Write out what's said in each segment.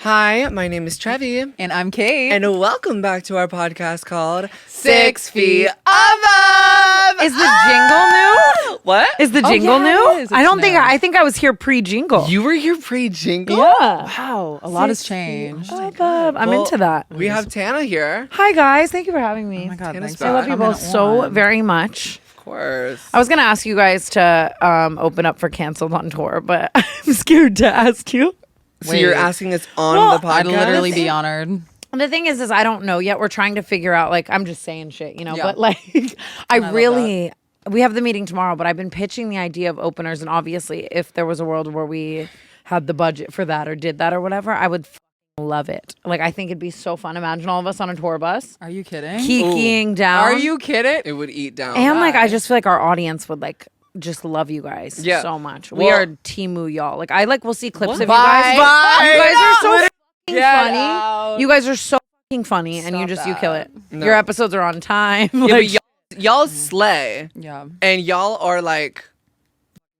Hi, my name is Trevi. And I'm Kate. And welcome back to our podcast called 6 Feet Above. Is the jingle new? What? Is the jingle new? It is. I think I was here pre-jingle. You were here pre-jingle? Yeah. Wow, a lot has changed. Above. I'm into that. We have Tana here. Hi guys, thank you for having me. Oh my God, Tana's thanks back. I love you coming both so on. very much. Of course. I was gonna ask you guys to open up for Canceled on Tour, but I'm scared to ask you. So you're Wait. asking us on Well, the podcast? I'd literally be honored. The thing is I don't know yet. We're trying to figure out, like, I'm just saying shit, Yeah. but like, I love really, we have the meeting tomorrow, but I've been pitching the idea of openers. And obviously, if there was a world where we had the budget for that or did that or whatever, I would love it. Like, I think it'd be so fun. Imagine all of us on a tour bus, Are you kidding? kikiing down. Are you kidding? It would eat down. And like, I just feel like our audience would like just love you guys Yeah. so much. We Well- are Timu y'all. Like, I like will see clips of you Bye. guys. Bye. You guys are so fucking Get funny. out. You guys are so fucking funny, and you Stop you kill it. that. No. Your episodes are on time. Yeah, Like, but y'all slay. Yeah. And y'all are like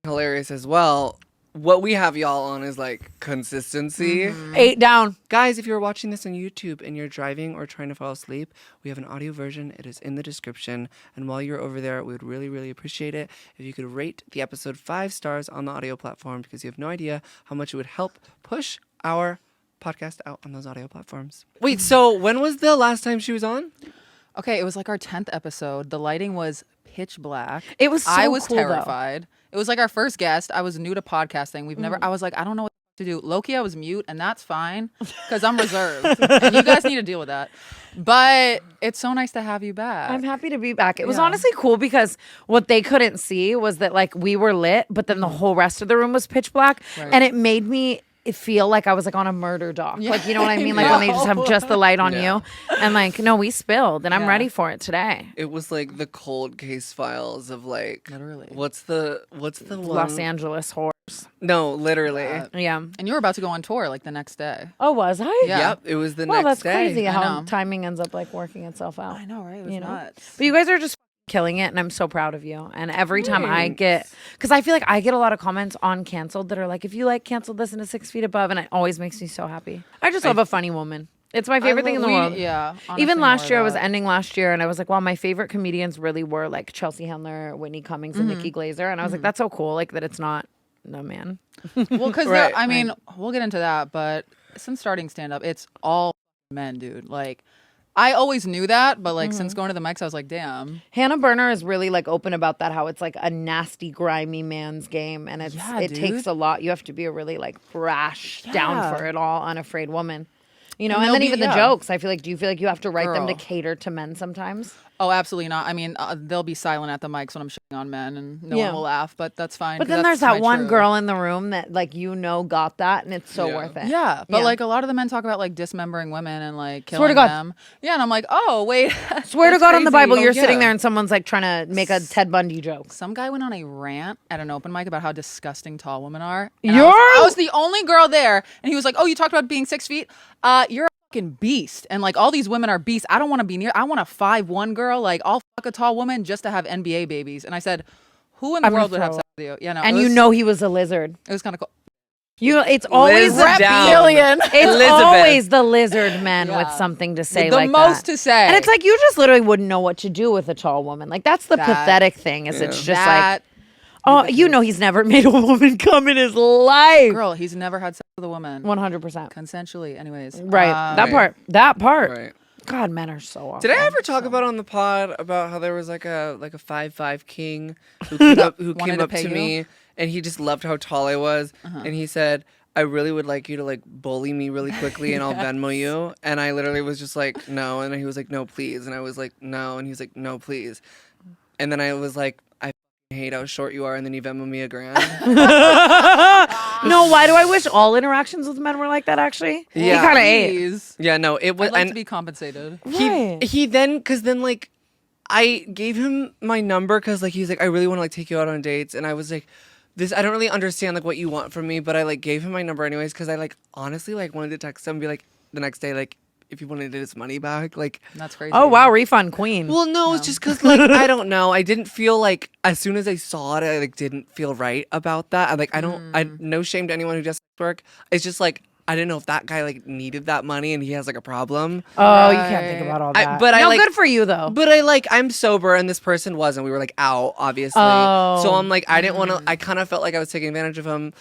hilarious as well. What we have y'all on is like consistency. 8 down. Guys, if you're watching this on YouTube and you're driving or trying to fall asleep, we have an audio version. It is in the description. And while you're over there, we would really, really appreciate it if you could rate the episode 5 stars on the audio platform, because you have no idea how much it would help push our podcast out on those audio platforms. Wait, so when was the last time she was on? Okay, it was like our 10th episode. The lighting was pitch black. It was so I was cool, though. terrified. It was like our first guest. I was new to podcasting. I was like, I don't know what to do. Low-key, I was mute, and that's fine because I'm reserved. And you guys need to deal with that. But it's so nice to have you back. I'm happy to be back. It was Yeah. honestly cool because what they couldn't see was that like we were lit, but then the whole rest of the room was pitch black, Right. and it made me feel like I was like on a murder doc. Yeah. Like, you know what I mean? Like Yeah. when they just have just the light on Yeah. you, and like, no, we spilled, and I'm Yeah. ready for it today. It was like the cold case files of like Literally. What's the Los one? Angeles horrors. No, literally. Yeah. And you were about to go on tour like the next day. Oh, was I? Yeah. Yep, it was the Well, next that's day. crazy I how know. timing ends up like working itself out. I know, right? It was You know? nuts. But you guys are just killing it, and I'm so proud of you. And every time I Thanks. get, because I feel like I get a lot of comments on Canceled that are like, if you like Canceled, listen to 6 Feet Above, and it always makes me so happy. I just love a funny woman. It's my favorite thing in the world. Yeah. honestly, Even last more year, I of was that. ending last year, and I was like, wow, my favorite comedians really were like Chelsea Handler, Whitney Cummings, and Nikki Glazer. And I was like, that's so cool, like that it's not no man. Well, because Right. I mean, we'll get into that, but since starting stand up, it's all men, dude. Like, I always knew that, but like since going to the mics, I was like, damn. Hannah Berner is really like open about that, how it's like a nasty, grimy man's game, and Yeah, it dude. takes a lot. You have to be a really like brash, down Yeah. for it all, unafraid woman. You know, And and they'll then be- even the yeah. jokes. I feel like, do you feel like you have to write them to Girl. cater to men sometimes? Oh, absolutely not. I mean, they'll be silent at the mics when I'm shitting on men, and no Yeah. one will laugh, but that's fine. But 'cause then there's that's that my one truth. girl in the room that like got that, and it's so Yeah. worth it. Yeah, but Yeah. like a lot of the men talk about like dismembering women and like killing Swear to God. them. Yeah, and I'm like, oh wait. Swear to that's God on the crazy. Bible, Oh, you're yeah. sitting there and someone's like trying to make a Ted Bundy joke. Some guy went on a rant at an open mic about how disgusting tall women are. You're- I was the only girl there, and he was like, "Oh, you talked about being 6 feet. You're a fucking beast, and like all these women are beasts. I don't want to be near. I want a 5'1" girl. Like I'll fuck a tall woman just to have NBA babies." And I said, "Who in the I'm gonna world would have throw sex with you?" Yeah, no, And it you was- know he was a lizard. it was kind of cool. It's always Liz the down. Reptilian. It's Elizabeth. always the lizard men with Yeah. something to say The like most that. to say. And it's like you just literally wouldn't know what to do with a tall woman. Like that's the That- pathetic thing. Is it's just like, that oh, you know, he's never made a woman come in his life. girl. He's never had sex with a woman 100%. consensually. Anyways, Right. Right. That part. Right. God, men are so awful. Did I ever talk about on the pod about how there was like a 5'5" king who came up, Wanted to pay to you? me, and he just loved how tall I was, and he said, "I really would like you to like bully me really quickly, and I'll Venmo you." And I literally was just like, "No," and he was like, "No, please," and I was like, "No," and he was like, "No, please," and then I was like, "I hate how short you are," and then he Venmoed me $1,000. No, why do I wish all interactions with men were like that, actually? Yeah. He kind of ate. Please. Yeah, no, it was, I'd like and to be compensated. Right. he then, cause then like I gave him my number because like he's like, I really want to like take you out on dates, and I was like, this, I don't really understand like what you want from me, but I like gave him my number anyways because I like honestly like wanted to text him and be like the next day like, if he wanted his money back, like. That's crazy. Oh wow, refund queen. Well, no, it's just because like I don't know. I didn't feel like as soon as I saw it, I like didn't feel right about that. I like I don't. I no shame to anyone who does sex work. It's just like I didn't know if that guy like needed that money and he has like a problem. Oh, you can't think about all that. Good for you though. But I'm sober and this person wasn't. We were like out, obviously. Oh. So I'm like, I didn't want to. I kind of felt like I was taking advantage of him,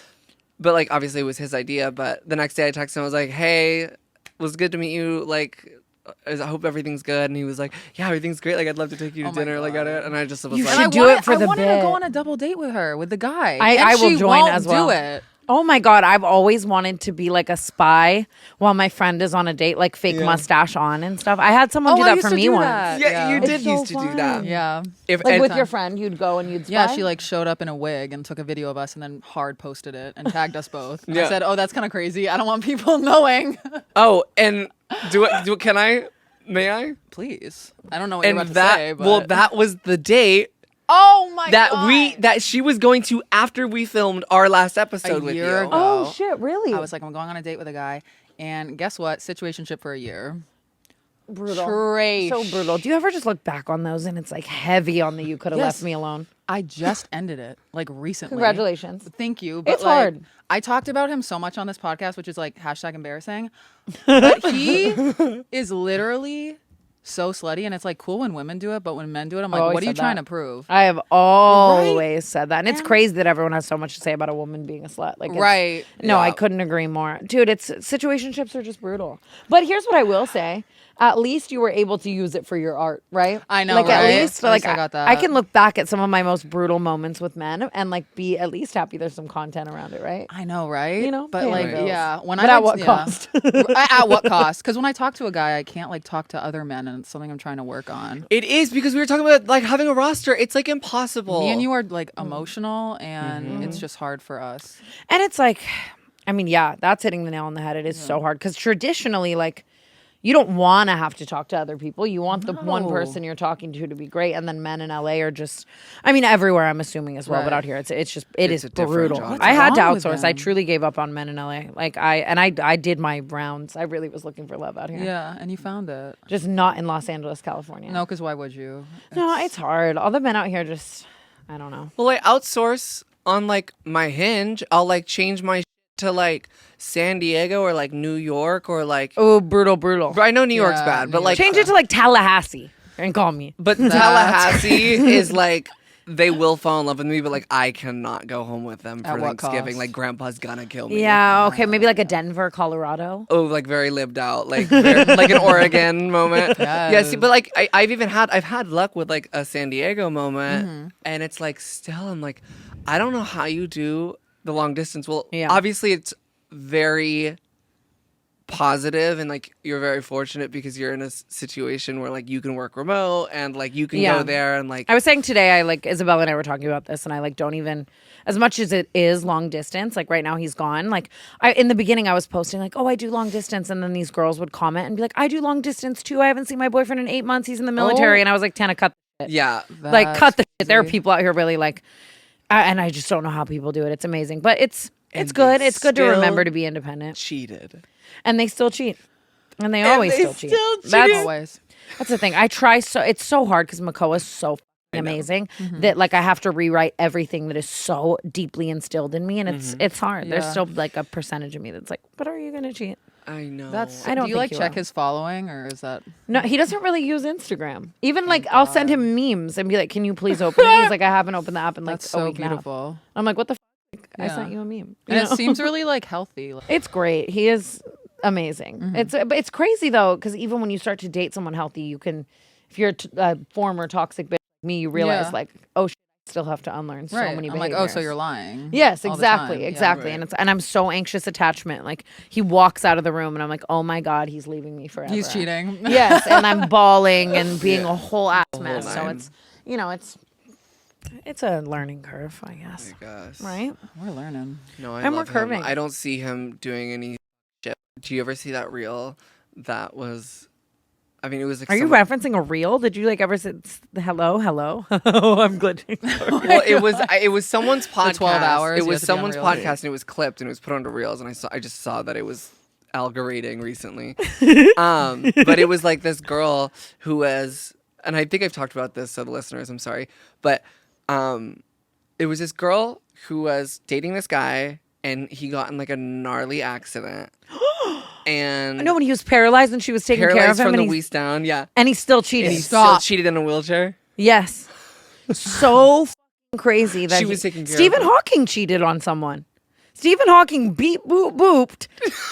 but like obviously it was his idea. But the next day I texted him. I was like, hey, it was good to meet you. Like, I hope everything's good. And he was like, yeah, everything's great. Like, I'd love to take you to dinner. Like, at it. And I just was You like, should do it for the I wanted bit. to go on a double date with her, with the guy. I will she join won't as well. Do it. Oh my God, I've always wanted to be like a spy while my friend is on a date, like fake mustache on and stuff. I had someone do I that used for to me do once. that. yeah, you did It's so used to do fun. that. Yeah. Like with your friend, you'd go and you'd spy? Yeah, she like showed up in a wig and took a video of us and then hard posted it and tagged us both. And I Yeah. said, "Oh, that's kind of crazy. I don't want people knowing." Oh, and can I? May I? Please. I don't know what And you're about to say, but that was the date oh my that god. that she was going to after we filmed our last episode with year you. ago. Oh shit, really? I was like, I'm going on a date with a guy, and guess what? Situationship for a year. brutal. Trash. So brutal. Do you ever just look back on those and it's like heavy on the you could have Yes. left me alone? I just ended it like recently. Congratulations. Thank you. But It's like, hard. I talked about him so much on this podcast, which is like #embarrassing. But he is literally so slutty, and it's like cool when women do it, but when men do it, I'm like, always what are you said trying that. to prove? I have always said that. And it's crazy that everyone has so much to say about a woman being a slut. Like, it's- Right. No, I Yeah. couldn't agree more. Dude, situationships are just brutal. But here's what I will say. At least you were able to use it for your art, right? I know, Like right? at least At like least I got that. I can look back at some of my most brutal moments with men and like be at least happy there's some content around it, right? I know, right? You know, but paying like, the bills. yeah. When But I at what yeah. cost? At what cost? Because when I talk to a guy, I can't like talk to other men, and it's something I'm trying to work on. It is because we were talking about like having a roster. It's like impossible. Me and you are like emotional, and it's just hard for us. And it's like, I mean, yeah, that's hitting the nail on the head. It is so hard because traditionally, like, you don't want to have to talk to other people. You want the one No. person you're talking to be great. And then men in LA are just, I mean, everywhere I'm assuming as well, but Right. out here, it's It's is a different brutal. genre. I had to wrong with outsource. I them? truly gave up on men in LA. Like I did my rounds. I really was looking for love out here. Yeah, and you found it. Just not in Los Angeles, California. No, because why would you? No, it's hard. All the men out here just, I don't know. Well, I outsource on like my Hinge. I'll like change my to like San Diego or like New York or like. Oh, brutal. I know New York's Yeah, bad, New but like Change it to like Tallahassee and call me. But Tallahassee is like they will fall in love with me, but like I cannot go home with them At for what Thanksgiving. cost? Like Grandpa's gonna kill me. Yeah, okay, maybe like a Denver, Colorado. Oh, like very lived out, like like an Oregon moment. Yeah, see, but like I've had luck with like a San Diego moment, and it's like still I'm like, I don't know how you do the long distance. Well, Yeah. obviously it's very positive and like you're very fortunate because you're in a situation where like you can work remote and like you can Yeah. go there and like I was saying today, I like Isabella and I were talking about this, and I like don't even, as much as it is long distance, like right now he's gone. Like in the beginning, I was posting like, oh, I do long distance, and then these girls would comment and be like, I do long distance too. I haven't seen my boyfriend in 8 months. He's in the military, and I was like, Tana, cut the shit. yeah. Like cut the shit. There are crazy. people out here really like, and I just don't know how people do it. It's amazing, but it's And good. they It's good to still remember to be independent, cheated. and they still cheat, and they always they still cheat. still That's cheat. Always. That's the thing. I try so it's so hard because Makoa is so fucking amazing that like I have to rewrite everything that is so deeply instilled in me, and it's hard. There's Yeah. still like a percentage of me that's like, but are you gonna cheat? I know. That's. I don't Do you think like you check will. his following, or is that? No, he doesn't really use Instagram. Even like I'll send him memes and be like, can you please open it? He's like, I haven't opened the app in like That's a so week and a half. beautiful. I'm like, what the fuck? I Yeah. sent you a meme. And You it know? seems really like healthy. Like, It's great. He is amazing. But it's crazy though, because even when you start to date someone healthy, you can, if you're a former toxic bitch like me, you realize Yeah. like, oh shit, I still have to unlearn so right. many I'm behaviors. like, oh, so you're lying. Yes, all the exactly, time. Yeah. exactly. Right. And I'm so anxious attachment. Like he walks out of the room and I'm like, oh my God, he's leaving me forever. He's cheating. Yes, and I'm bawling and being a whole ass mess. So nine. it's, you know, it's a learning curve, I guess. I guess. Right? We're learning. No, I And we're love him. curving. I don't see him doing any shit. Do you ever see that reel? That was, I mean, it was like. Are you someone- referencing a reel? Did you like ever say hello? Oh, I'm glitching. Well, it was someone's podcast. 12 hours, It you was have to be on someone's Reels. podcast, and it was clipped and it was put onto reels, and I just saw that it was algoritming recently. But it was like this girl who was, and I think I've talked about this, so the listeners, I'm sorry, but it was this girl who was dating this guy, and he got in like a gnarly accident. And No, when he was paralyzed and she was taking care of paralyzed him, from and the he's, waist down. Yeah. and he still cheated. And he still cheated in a wheelchair. Yes. So fucking crazy that She was taking care of Stephen him. Hawking cheated on someone. Stephen Hawking booped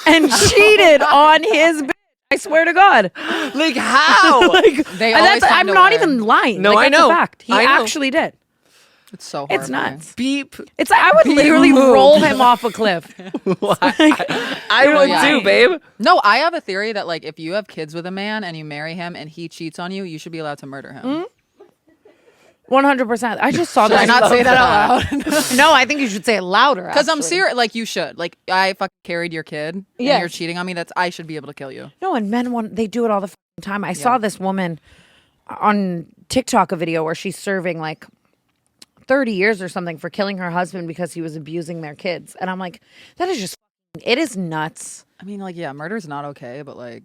and cheated on his bitch. I swear to God. Like how? Like, They and always that's, find I'm a not way. even lying. No, like, I that's know. a fact. He I know. actually did. It's so horrifying. It's nuts. Beep. It's like I would literally roll him off a cliff. I would yeah. too, babe. No, I have a theory that like if you have kids with a man and you marry him and he cheats on you, you should be allowed to murder him. 100%. I just saw Should I that. not say that out loud? No, I think you should say it louder. Because I'm actually. serious. Like you should. Like I fucking carried your kid. And Yes. you're cheating on me. I should be able to kill you. No, and men they do it all the time. I saw this woman on TikTok a video where she's serving like 30 years or something for killing her husband because he was abusing their kids. And I'm like, that is just, it is nuts. I mean, like, yeah, murder's not okay, but like,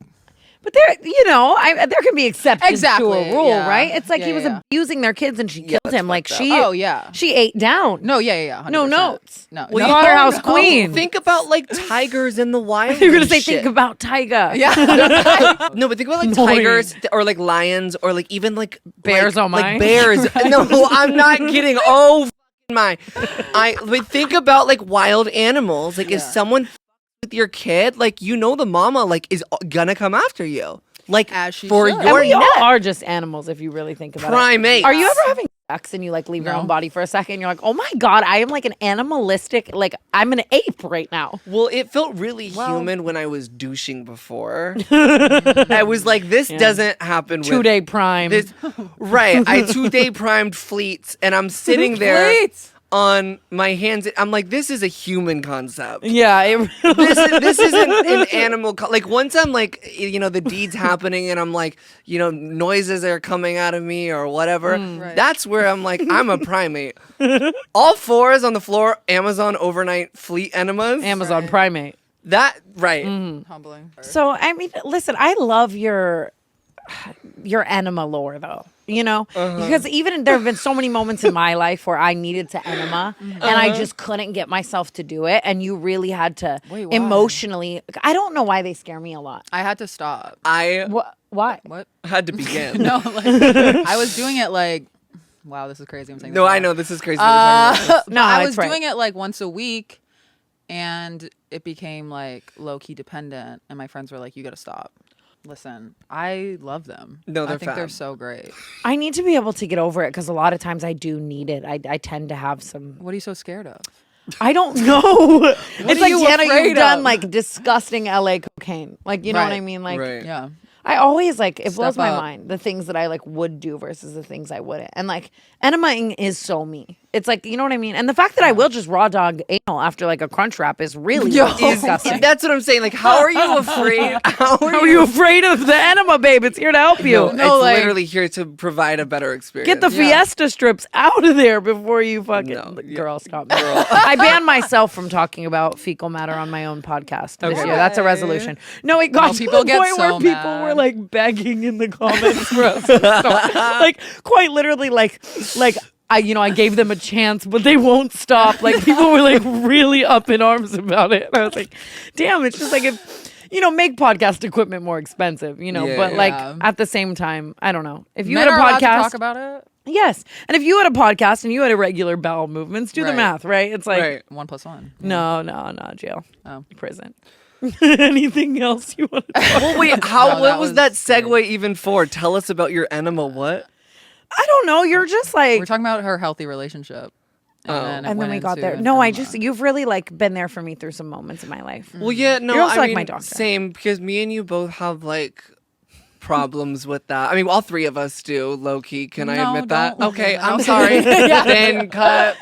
But there, there can be exceptions to Exactly, a rule, yeah. right? It's like Yeah, he was yeah. abusing their kids and she killed that's him. Like fucked up. she, oh yeah, she ate down. no, yeah, 100%. No notes. No, Well, no, Slaughterhouse no. Queen. Think about like tigers in the wild. You're gonna and say shit. think about Tyga. Yeah, No, but think about like Annoying. tigers or like lions or like even like Bears, like, oh my. like bears. No, I'm not kidding. Oh f***ing my! But think about like wild animals. Like is someone with your kid? Like the mama like is gonna come after you. Like As she for should. And your we all neck. are just animals if you really think about it. Primates. Are you ever having sex and you like leave your No. own body for a second? You're like, oh my God, I am like an animalistic, like I'm an ape right now. Well, it felt really human when I was douching before. I was like, this doesn't happen with 2-day prime. this. Right. I 2-day primed fleets and I'm sitting there Fleets. on my hands. I'm like, this is a human concept. Yeah. It, This isn't an animal. Like once I'm like, the deed's happening and I'm like, noises are coming out of me or whatever. Right. That's where I'm like, I'm a primate. All fours on the floor, Amazon overnight fleet enemas. Amazon primate. That, right. Humbling. So, I mean, listen, I love your enema lore though, because even there have been so many moments in my life where I needed to enema and I just couldn't get myself to do it. And you really had to Wait, why? emotionally, I don't know why they scare me a lot. I had to stop. I Why? What? had to begin. No, like I was doing it like. Wow, this is crazy. I'm saying. No, this I out know this is crazy. that we're talking about this. No, I it's was right. doing it like once a week, and it became like low key dependent. And my friends were like, "You got to stop." Listen, I love them. No, I they're think they're fab. so great. I need to be able to get over it because a lot of times I do need it. I tend to have some. What are you so scared of? I don't know. It's are like you Tana, afraid you've done of? like disgusting LA cocaine. Like you know what I Right. mean? Like Right. Yeah. I always like it blows Step my up. mind the things that I like would do versus the things I wouldn't. And like enemaing is so me. It's like you know what I mean. And the fact that I will just raw dog anal after like a crunch wrap is really disgusting. That's what I'm saying. Like, how are you afraid? How Are you afraid of the enema, babe? It's here to help you. No, it's like- literally here to provide a better experience. Get the Fiesta strips out of there before you fucking No, yeah. girl stop me. I banned myself from talking about fecal matter on my own podcast this year. That's a resolution. No, it got to people the get point where so people mad. were like begging in the comments for us to stop. Like quite literally like I gave them a chance, but they won't stop. Like people were like really up in arms about it. And I was like, damn, it's just like if make podcast equipment more expensive, Yeah. but like Yeah. at the same time, I don't know. If you Men had a are allowed to podcast, talk about it. yes. And if you had a podcast and you had irregular bowel movements, do the Right. math, right? It's like, Right. 1 + 1. no, jail, Oh. prison. Anything else you want to talk Well, wait. No, What that was was that segue even for? Tell us about your enema. What? I don't know. You're just like, We're talking about her healthy relationship. Oh. And and then we got there. into No, enema. you've really like been there for me through some moments in my life. Well, yeah. No, You're also I like mean, my doctor. same because me and you both have like problems with that. I mean, all three of us do. Low key, can I No, admit that? don't. Okay, No. I'm sorry. Then cut.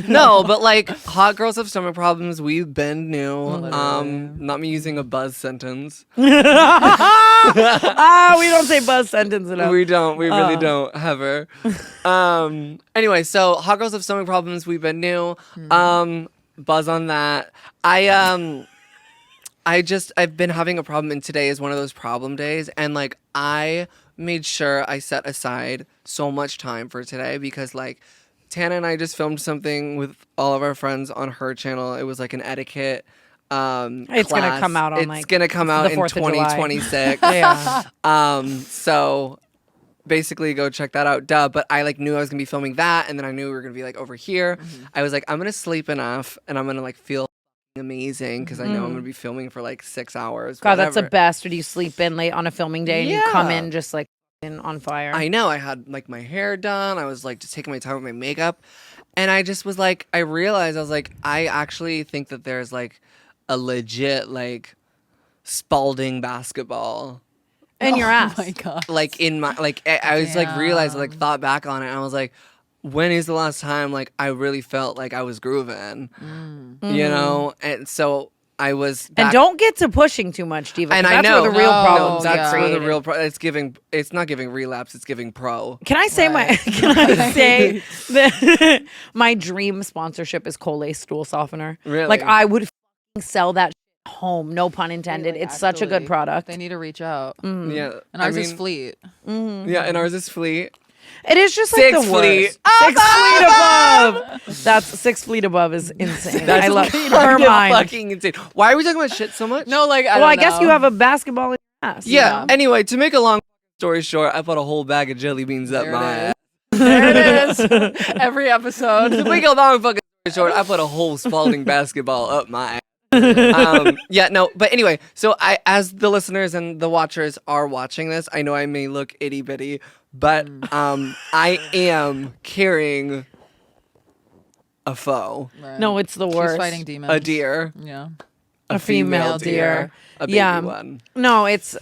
No, but like hot girls have stomach problems. We've been new. Not me using a buzz sentence. We don't say buzz sentence enough. We don't. We really don't. Ever. Anyway, so hot girls have stomach problems. We've been new. Buzz on that. I've been having a problem, and today is one of those problem days. And like, I made sure I set aside so much time for today because like, Tana and I just filmed something with all of our friends on her channel. It was like an etiquette It's class. gonna come out on It's gonna come out the in 4th of July. 2026. Yeah. So basically go check that out. Duh. But I like knew I was gonna be filming that, and then I knew we were gonna be like over here. I was like, I'm gonna sleep enough and I'm gonna like feel amazing because I know I'm gonna be filming for like 6 hours. God, that's the whatever. best. Or do you sleep in late on a filming day and you come Yeah. in just like on fire? I know. I had like my hair done. I was like just taking my time with my makeup. And I just was like, I realized I was like, I actually think that there's like a legit like Spalding basketball. in your ass. Oh my god. Like in my, like I was like realized, like thought back on it. And I was like, when is the last time like I really felt like I was grooving? You know? And so I was back. And don't get to pushing too much, Diva. And 'cause I that's know where the real No, problems get that's where the created. real it's giving, it's not giving relapse, it's giving pro. Can I say my? Can I say that my dream sponsorship is Colay stool softener? Really? Like I would sell that home. No pun intended. It's such a good Actually, product. They need to reach out. Yeah. And ours is Fleet. Yeah, and ours is Fleet. It is just like 6 the Fleet. worst. 6 Fleet above. That's 6 Fleet above is insane. I love her mind. Fucking insane. Why are we talking about shit so much? No, like Well, I guess you have a basketball in your ass. Yeah. Anyway, to make a long story short, I put a whole bag of jelly beans up There my it ass. There it is. Every episode. To make a long fucking story short, I put a whole Spalding basketball up my ass. Yeah, no, but anyway, so as the listeners and the watchers are watching this, I know I may look itty bitty, but I am carrying a foe, Right. No, it's the worst. She's fighting demons. a deer, Yeah. A female deer. a baby one. No, it's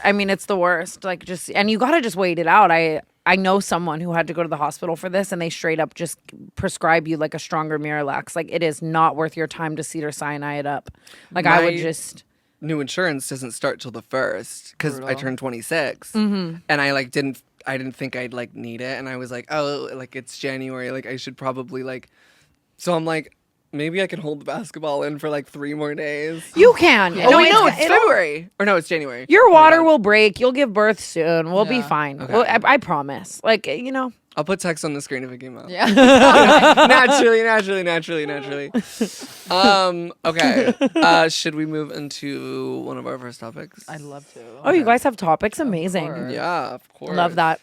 the worst. Like just and you gotta just wait it out. I know someone who had to go to the hospital for this and they straight up just prescribe you like a stronger Miralax. Like it is not worth your time to cedar cyanide up. Like I would My- just New insurance doesn't start till the 1st because I Brutal. turned 26, and I like didn't think I'd like need it, and I was like, oh, like it's January, like I should probably like, so I'm like, maybe I can hold the basketball in for like 3 more days. you can. Oh wait, no, it's it'll- February, or no, it's January. Your water will break. You'll give birth soon. We'll be Yeah. fine. Okay. Well, I promise. Like you know. I'll put text on the screen if it came out. Yeah. naturally. Okay. Should we move into one of our first topics? I'd love to. Oh, you guys have topics. Amazing. course. Yeah, of course. Love that.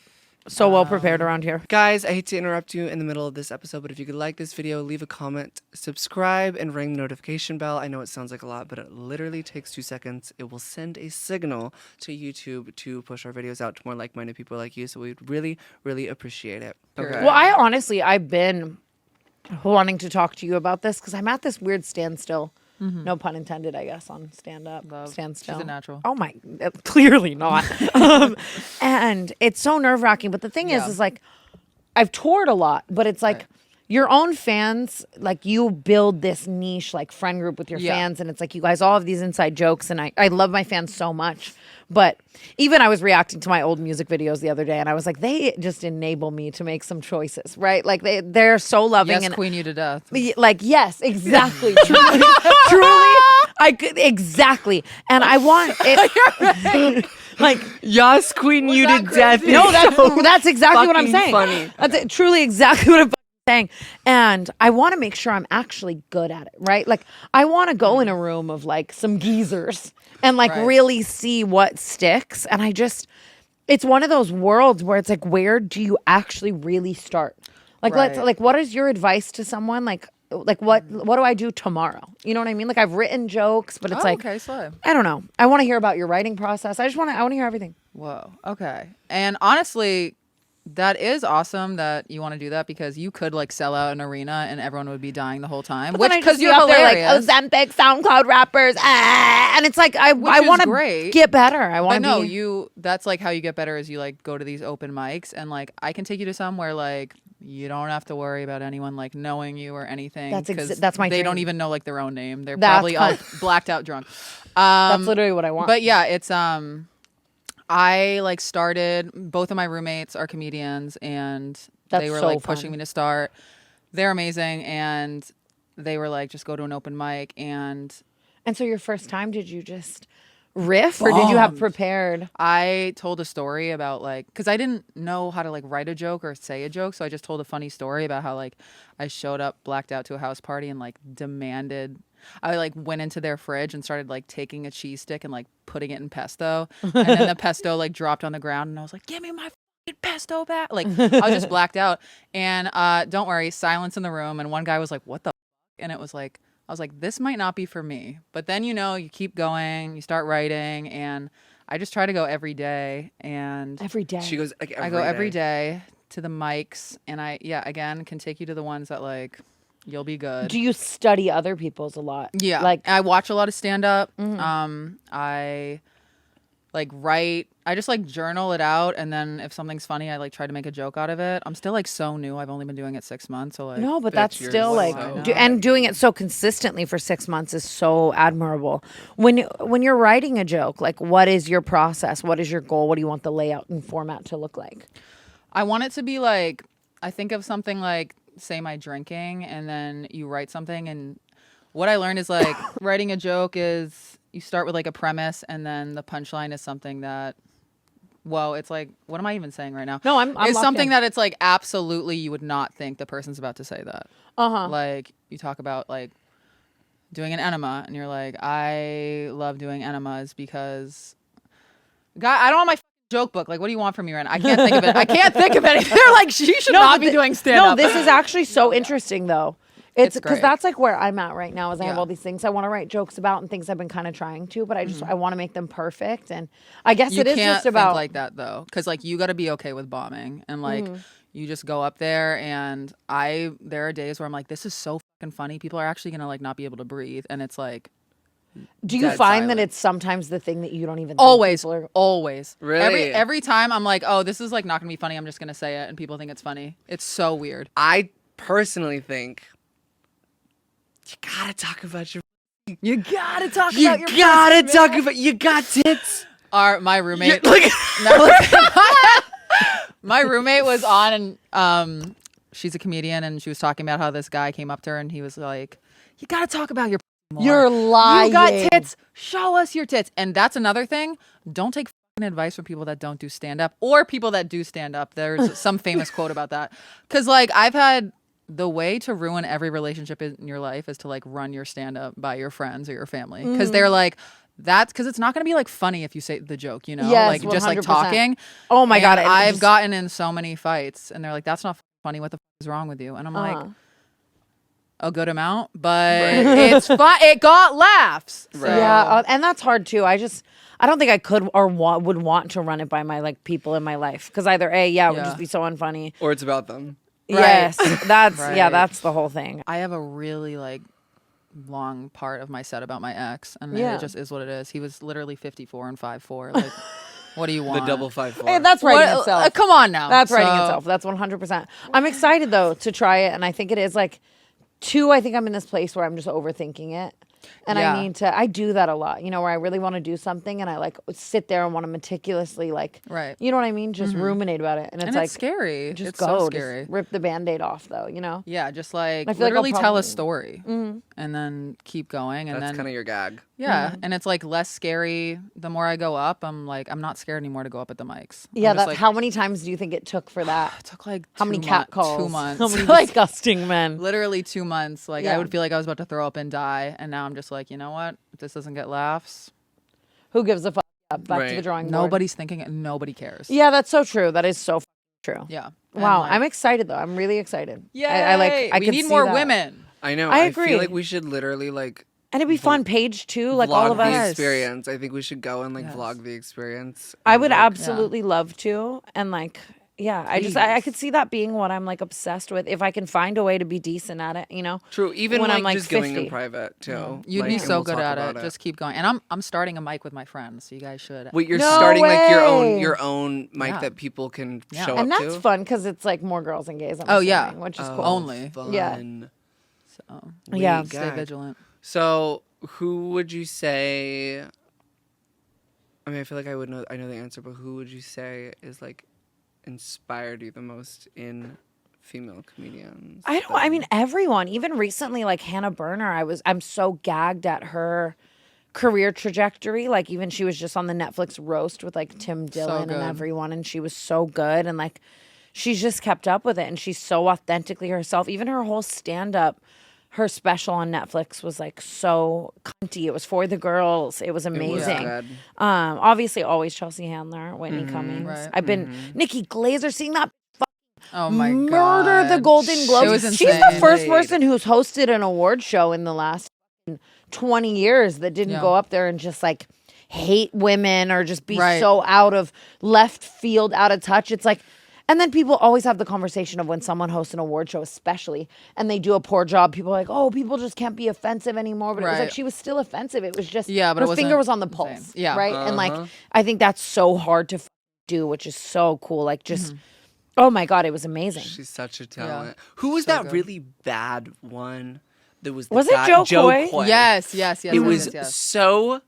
So well prepared around here. Guys, I hate to interrupt you in the middle of this episode, but if you could like this video, leave a comment, subscribe, and ring the notification bell. I know it sounds like a lot, but it literally takes 2 seconds. It will send a signal to YouTube to push our videos out to more like-minded people like you, so we'd really, really appreciate it. Okay. Well, I've been wanting to talk to you about this because I'm at this weird standstill. No pun intended, I guess, on standstill. She's a natural. Oh my, clearly not. And it's so nerve wracking. But the thing is like, I've toured a lot, but it's like your own fans, like you build this niche like friend group with your fans, and it's like you guys all have these inside jokes, and I love my fans so much. But even I was reacting to my old music videos the other day, and I was like, they just enable me to make some choices, right? Like they're so loving Yes, and queen you to death. like yes, exactly, truly, I could exactly, and I want it. Like Yas, queen, you to that death. no, that's exactly what I'm fucking saying. funny. That's truly exactly what I'm saying. And I want to make sure I'm actually good at it, right? Like I want to go in a room of like some geezers and like Right. really see what sticks. And it's one of those worlds where it's like, where do you actually really start? Like Right. what is your advice to someone? Like what do I do tomorrow? You know what I mean? Like I've written jokes, but it's like okay, slow. I don't know. I want to hear about your writing process. I want to hear everything. Whoa. Okay. And honestly, that is awesome that you want to do that because you could like sell out an arena and everyone would be dying the whole time. But Which then I because just you're see up there like hilarious. Ozempic, SoundCloud rappers, and it's like I is want to great. get better. I want But to no, be. that's like how you get better is you like go to these open mics and like I can take you to some where like you don't have to worry about anyone like knowing you or anything. That's my They don't dream. even know like their own name. They're That's probably all kind- blacked out drunk. That's literally what I want. But yeah, it's I like started, both of my roommates are comedians and That's they were so like pushing fun. me to start. They're amazing and they were like just go to an open mic and so your first time, did you just riff, or did you have prepared? I told a story about like, because I didn't know how to like write a joke or say a joke, so I just told a funny story about how like I showed up blacked out to a house party and like demanded. I like went into their fridge and started like taking a cheese stick and like putting it in pesto, and then the pesto like dropped on the ground, and I was like, "Give me my fucking pesto back!" Like I was just blacked out, and don't worry, silence in the room, and one guy was like, "What the?" And it was like. I was like, this might not be for me. But then, you know, you keep going, you start writing, and I just try to go every day. And Every day. She goes like I go every day to the mics, and again, can take you to the ones that like, you'll be good. Do you study other people's a lot? Yeah. Like, I watch a lot of stand-up. I like write. I just like journal it out, and then if something's funny, I like try to make a joke out of it. I'm still like so new. I've only been doing it 6 months, so like no, but Bitch, that's you're still like, so and doing it so consistently for 6 months is so admirable. When you're writing a joke, like, what is your process? What is your goal? What do you want the layout and format to look like? I want it to be like, I think of something like, say my drinking, and then you write something. And what I learned is like, writing a joke is you start with like a premise, and then the punchline is something that, well, it's like, what am I even saying right now? No, I'm It's locked something in. that it's like, absolutely, you would not think the person's about to say that. Like, you talk about like doing an enema, and you're like, I love doing enemas because, God, I don't have my joke book. Like, what do you want from me, Ren? I can't think of it. I can't think of anything. They're like, you should not be doing stand-up. No, this is actually so interesting, though. It's because great. that's like where I'm at right now. Is I have Yeah. all these things I want to write jokes about and things I've been kind of trying to, but I want to make them perfect. And I guess You it is can't just about think like that though, because like you got to be okay with bombing, and like you just go up there, and there are days where I'm like, this is so fucking funny. People are actually gonna like not be able to breathe, and it's like Do you dead find that silent. it's sometimes the thing that you don't even think always, people are- always, Really? every time I'm like, oh, this is like not gonna be funny. I'm just gonna say it, and people think it's funny. It's so weird. I personally think you gotta talk about your. You gotta talk You about your gotta pussy, talk man. about. You got tits. My roommate. Look. My roommate was on, and she's a comedian, and she was talking about how this guy came up to her, and he was like, "You gotta talk about your more. You're lying. You got tits. Show us your tits." And that's another thing. Don't take fucking advice from people that don't do stand up or people that do stand up. There's some famous quote about that. Because like I've had. The way to ruin every relationship in your life is to like run your stand up by your friends or your family, because they're like, that's because it's not going to be like funny if you say the joke, you know, Yes, like just like 100%. talking. Oh my God. And and I've just- gotten in so many fights, and they're like, that's not funny. What the is wrong with you? And I'm like, a good amount, but it's fun. It got laughs. So. Right. Yeah, and that's hard too. I don't think I could or would want to run it by my like people in my life, because either it would Yeah. just be so unfunny. Or it's about them. Right. Yes, that's Right. yeah, that's the whole thing. I have a really like long part of my set about my ex, and Yeah. it just is what it is. He was literally 54 and 5'4". Like, what do you The want? double 5'4". Hey, that's writing What- itself. come on now. That's writing So- itself. That's 100%. I'm excited though to try it, and I think it is like two. I think I'm in this place where I'm just overthinking it, and Yeah. I do that a lot. You know, where I really want to do something, and I like sit there and want to meticulously like, Right. you know what I mean? Just ruminate about it, and it's And like it's scary. just it's go, so just scary. rip the Band-Aid off though. You know. Yeah, just like I feel like I'll literally tell probably- a story and then keep going, and That's then kind of your gag. yeah, and it's like less scary. The more I go up, I'm like, I'm not scared anymore to go up at the mics. Yeah, I'm just that's like, how many times do you think it took for that? it took like How many cat calls? 2 months. How many like disgusting men? literally 2 months. Like I Yeah. would feel like I was about to throw up and die, and now I'm just like, you know what? If this doesn't get laughs, Who gives a fuck? Back to Right. the drawing board. nobody's thinking it. Nobody cares. Yeah, that's so true. That is so true. Yeah. Wow, And, like, I'm excited though. I'm really excited. Yay! I we could need see more that. women. I know. I I agree. feel like we should literally like And it'd be fun. Page two, like vlog all of the us. experience. I think we should go and like Yes. vlog the experience. I and, would like, absolutely love to, and like, yeah, I could see that being what I'm like obsessed with. If I can find a way to be decent at it, you know. True. Even when like, I'm, like, just going 50. in private too. You'd Like, be and so we'll good talk at about it. Just keep going. And I'm starting a mic with my friends, so you guys should. Wait, you're No starting like way. your own mic Yeah. that people can Yeah. show And up that's to. fun because it's like more girls and gays. I'm Oh, yeah. assuming, which is Oh, cool. Only. Yeah. fun. So Yeah. Wait, stay gag. vigilant. So, who would you say? I mean, I feel like I would know. I know the answer, but who would you say is like inspired you the most in female comedians? I don't. I mean, everyone. Even recently, like Hannah Berner. I'm so gagged at her career trajectory. Like even she was just on the Netflix roast with like Tim Dillon and good. everyone, and she was so good, and like she's just kept up with it, and she's so authentically herself. Even her whole stand-up, her special on Netflix was like so cunty. It was for the girls. It was amazing. good. Obviously always Chelsea Handler, Whitney Cummings. Right. I've been Nikki Glazer, seeing that Oh my murder god. the Golden Globes. It was She's the insane. first person who's hosted an award show in the last 20 years that didn't go up there and just like hate women or just be so out of left field, out of touch. It's like, and then people always have the conversation of when someone hosts an award show, especially, and they do a poor job. People are like, oh, people just can't be offensive anymore. But it was like she was still offensive. It was just but her finger was on the pulse. insane. Yeah. Right. And like, I think that's so hard to do, which is so cool. Like just, oh my God, it was amazing. She's such a talent. Who was that really bad one? That was Was it Joe Coy? Yes. It was so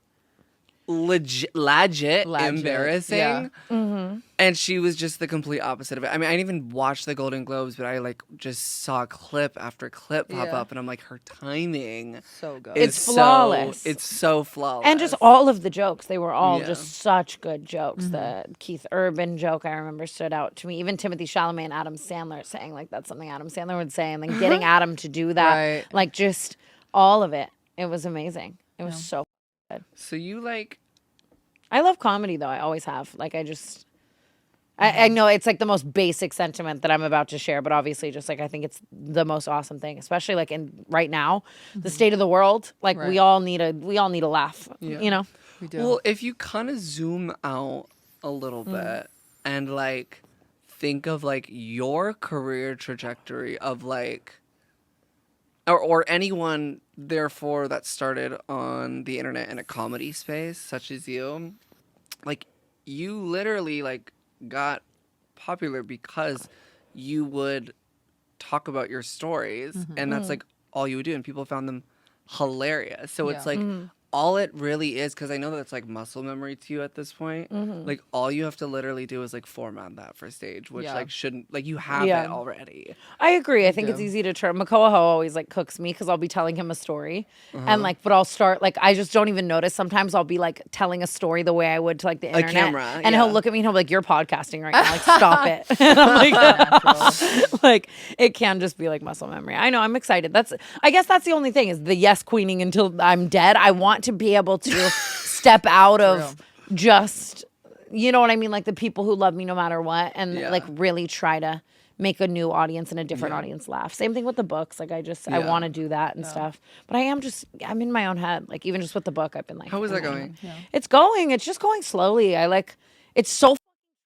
legit embarrassing. Yeah. And she was just the complete opposite of it. I mean, I didn't even watch the Golden Globes, but I like just saw clip after clip pop up, and I'm like, her timing So good. is It's flawless. It's so flawless. And just all of the jokes, they were all Yeah. just such good jokes. The Keith Urban joke I remember stood out to me. Even Timothy Chalamet and Adam Sandler saying like that's something Adam Sandler would say, and then getting Adam to do that, Right. like just all of it. It was amazing. It was so good. So you like I love comedy though. I always have. Like I know it's like the most basic sentiment that I'm about to share, but obviously just like I think it's the most awesome thing, especially like in right now, the state of the world. Like we all need a laugh. You know? We do. well, if you kind of zoom out a little bit and like think of like your career trajectory of like or anyone therefore that started on the internet in a comedy space such as you, like you literally like got popular because you would talk about your stories and that's like all you would do and people found them hilarious. So it's like all it really is, because I know that it's like muscle memory to you at this point. Like all you have to literally do is like format that for stage, which like shouldn't, like you have it already. I agree. I think it's easy to turn. Makoaho always like cooks me because I'll be telling him a story, and like, but I'll start like I just don't even notice. Sometimes I'll be like telling a story the way I would to like the internet, camera, and he'll look at me and he'll be like, "You're podcasting right now. Like, stop it." And I'm like, like it can just be like muscle memory. I know. I'm excited. I guess that's the only thing is the yes queening until I'm dead. I want to be able to step out of just, you know what I mean? Like the people who love me no matter what, and like really try to make a new audience and a different audience laugh. Same thing with the books. Like I want to do that and stuff. But I'm in my own head. Like even just with the book, I've been like, How is that going? It's going. It's just going slowly. It's so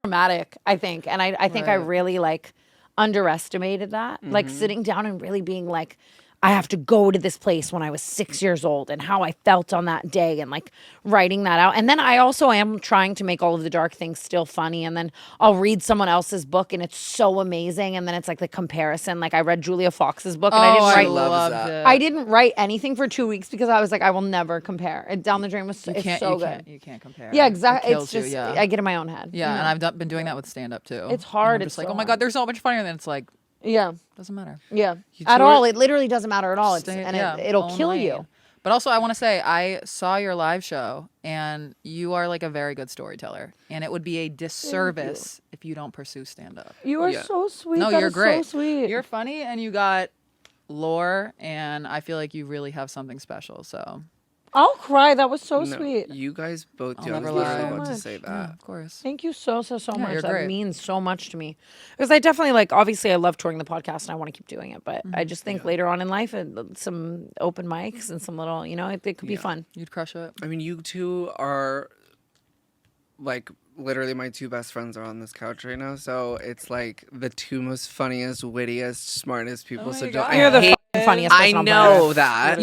dramatic, I think. And I think I really like underestimated that. Like sitting down and really being like, I have to go to this place when I was 6 years old and how I felt on that day and like writing that out. And then I also am trying to make all of the dark things still funny. And then I'll read someone else's book and it's so amazing. And then it's like the comparison. Like I read Julia Fox's book and I didn't write anything for 2 weeks because I was like, I will never compare. And Down the Drain was so good. You can't compare. Yeah, exactly. It It's kills just, you, I get in my own head. Yeah, and I've been doing that with stand-up too. It's hard. It's It's like, so oh my hard. God, they're so much funnier. And then it's like, Yeah. doesn't matter. Yeah. You At two all. are- It literally doesn't matter at all. It'll own kill lane. you. But also, I want to say, I saw your live show, and you are like a very good storyteller. And it would be a disservice if you don't pursue stand-up. You are Yeah. so sweet. No, That you're is great. So sweet. You're funny, and you got lore, and I feel like you really have something special. So I'll cry. That was so No, sweet. you guys both do. I never was literally lie. about to much. say that. yeah, of course. Thank you so much. you're That great. means so much to me. Because I definitely obviously I love touring the podcast and I want to keep doing it. But I just think later on in life, some open mics and some little, it could be fun. You'd crush it. I mean, you two are like literally my two best friends are on this couch right now. So it's like the two most funniest, wittiest, smartest people. So don't. You're I the hate. funniest person I on know planet. that.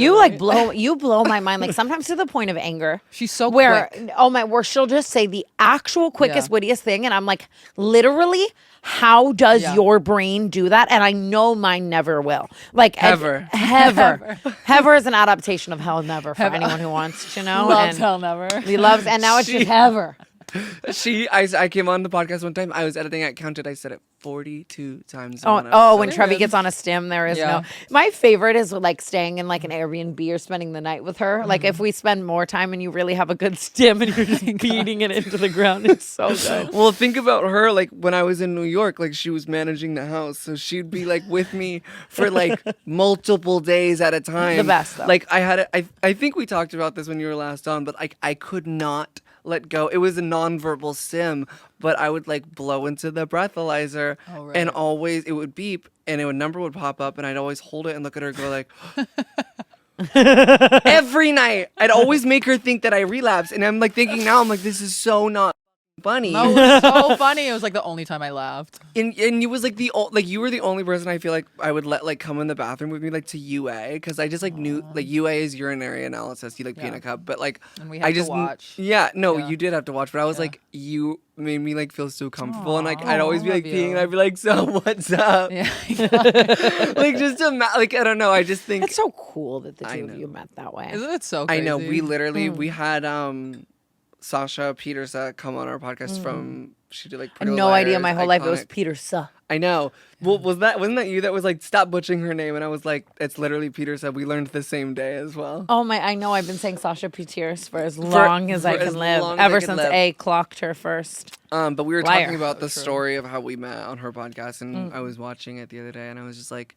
You blow my mind. Like sometimes to the point of anger. She's so where quick. where she'll just say the actual quickest, wittiest thing, and I'm like, literally, how does your brain do that? And I know mine never will. Like Ever. Hever is an adaptation of Hell Never for anyone who wants to know. Loves and Hell Never. He loves, and now it's just Hever. I came on the podcast one time. I was editing. I counted. I said it 42 times. When Trevi gets on a stim, there is no. My favorite is like staying in like an Airbnb or spending the night with her. Like if we spend more time and you really have a good stim and you're just beating it into the ground, it's so good. Well, think about her. Like when I was in New York, like she was managing the house, so she'd be like with me for like multiple days at a time. The best, though. Like I think we talked about this when you were last on, but like I could not let go. It was a nonverbal sim, but I would like blow into the breathalyzer and always it would beep and a number would pop up and I'd always hold it and look at her and go like every night. I'd always make her think that I relapsed, and I'm like thinking now, I'm like, this is so not funny. No, it was so funny. It was like the only time I laughed. And it was like you were the only person I feel like I would let like come in the bathroom with me like to UA, because I just like knew like UA is urinary analysis. You like pee in a cup, but like and we had to watch. You did have to watch, but I was like, you made me like feel so comfortable, and like I'd always be like peeing, and I'd be like, so what's up? Yeah. Like just like I don't know. I just think It's so cool that the two of you met that way. Isn't it so crazy? I know. We literally we had Sasha Petersa come on our podcast from she did like I had no idea my whole life it was Petersa. I know. Well, wasn't that you that was like, stop butchering her name? And I was like, it's literally Petersa. We learned the same day as well. Oh my! I know. I've been saying Sasha Peters for as long as I can live. Ever since A clocked her first. But we were Liar. talking about the story of how we met on her podcast, and I was watching it the other day, and I was just like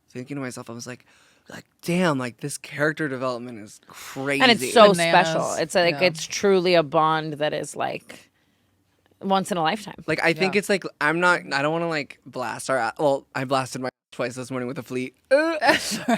thinking to myself, I was like, damn, like this character development is crazy, and it's so Bananas. special. It's like it's truly a bond that is like once in a lifetime. Like I think it's like I don't want to like blast our. Well, I blasted my twice this morning with a fleet.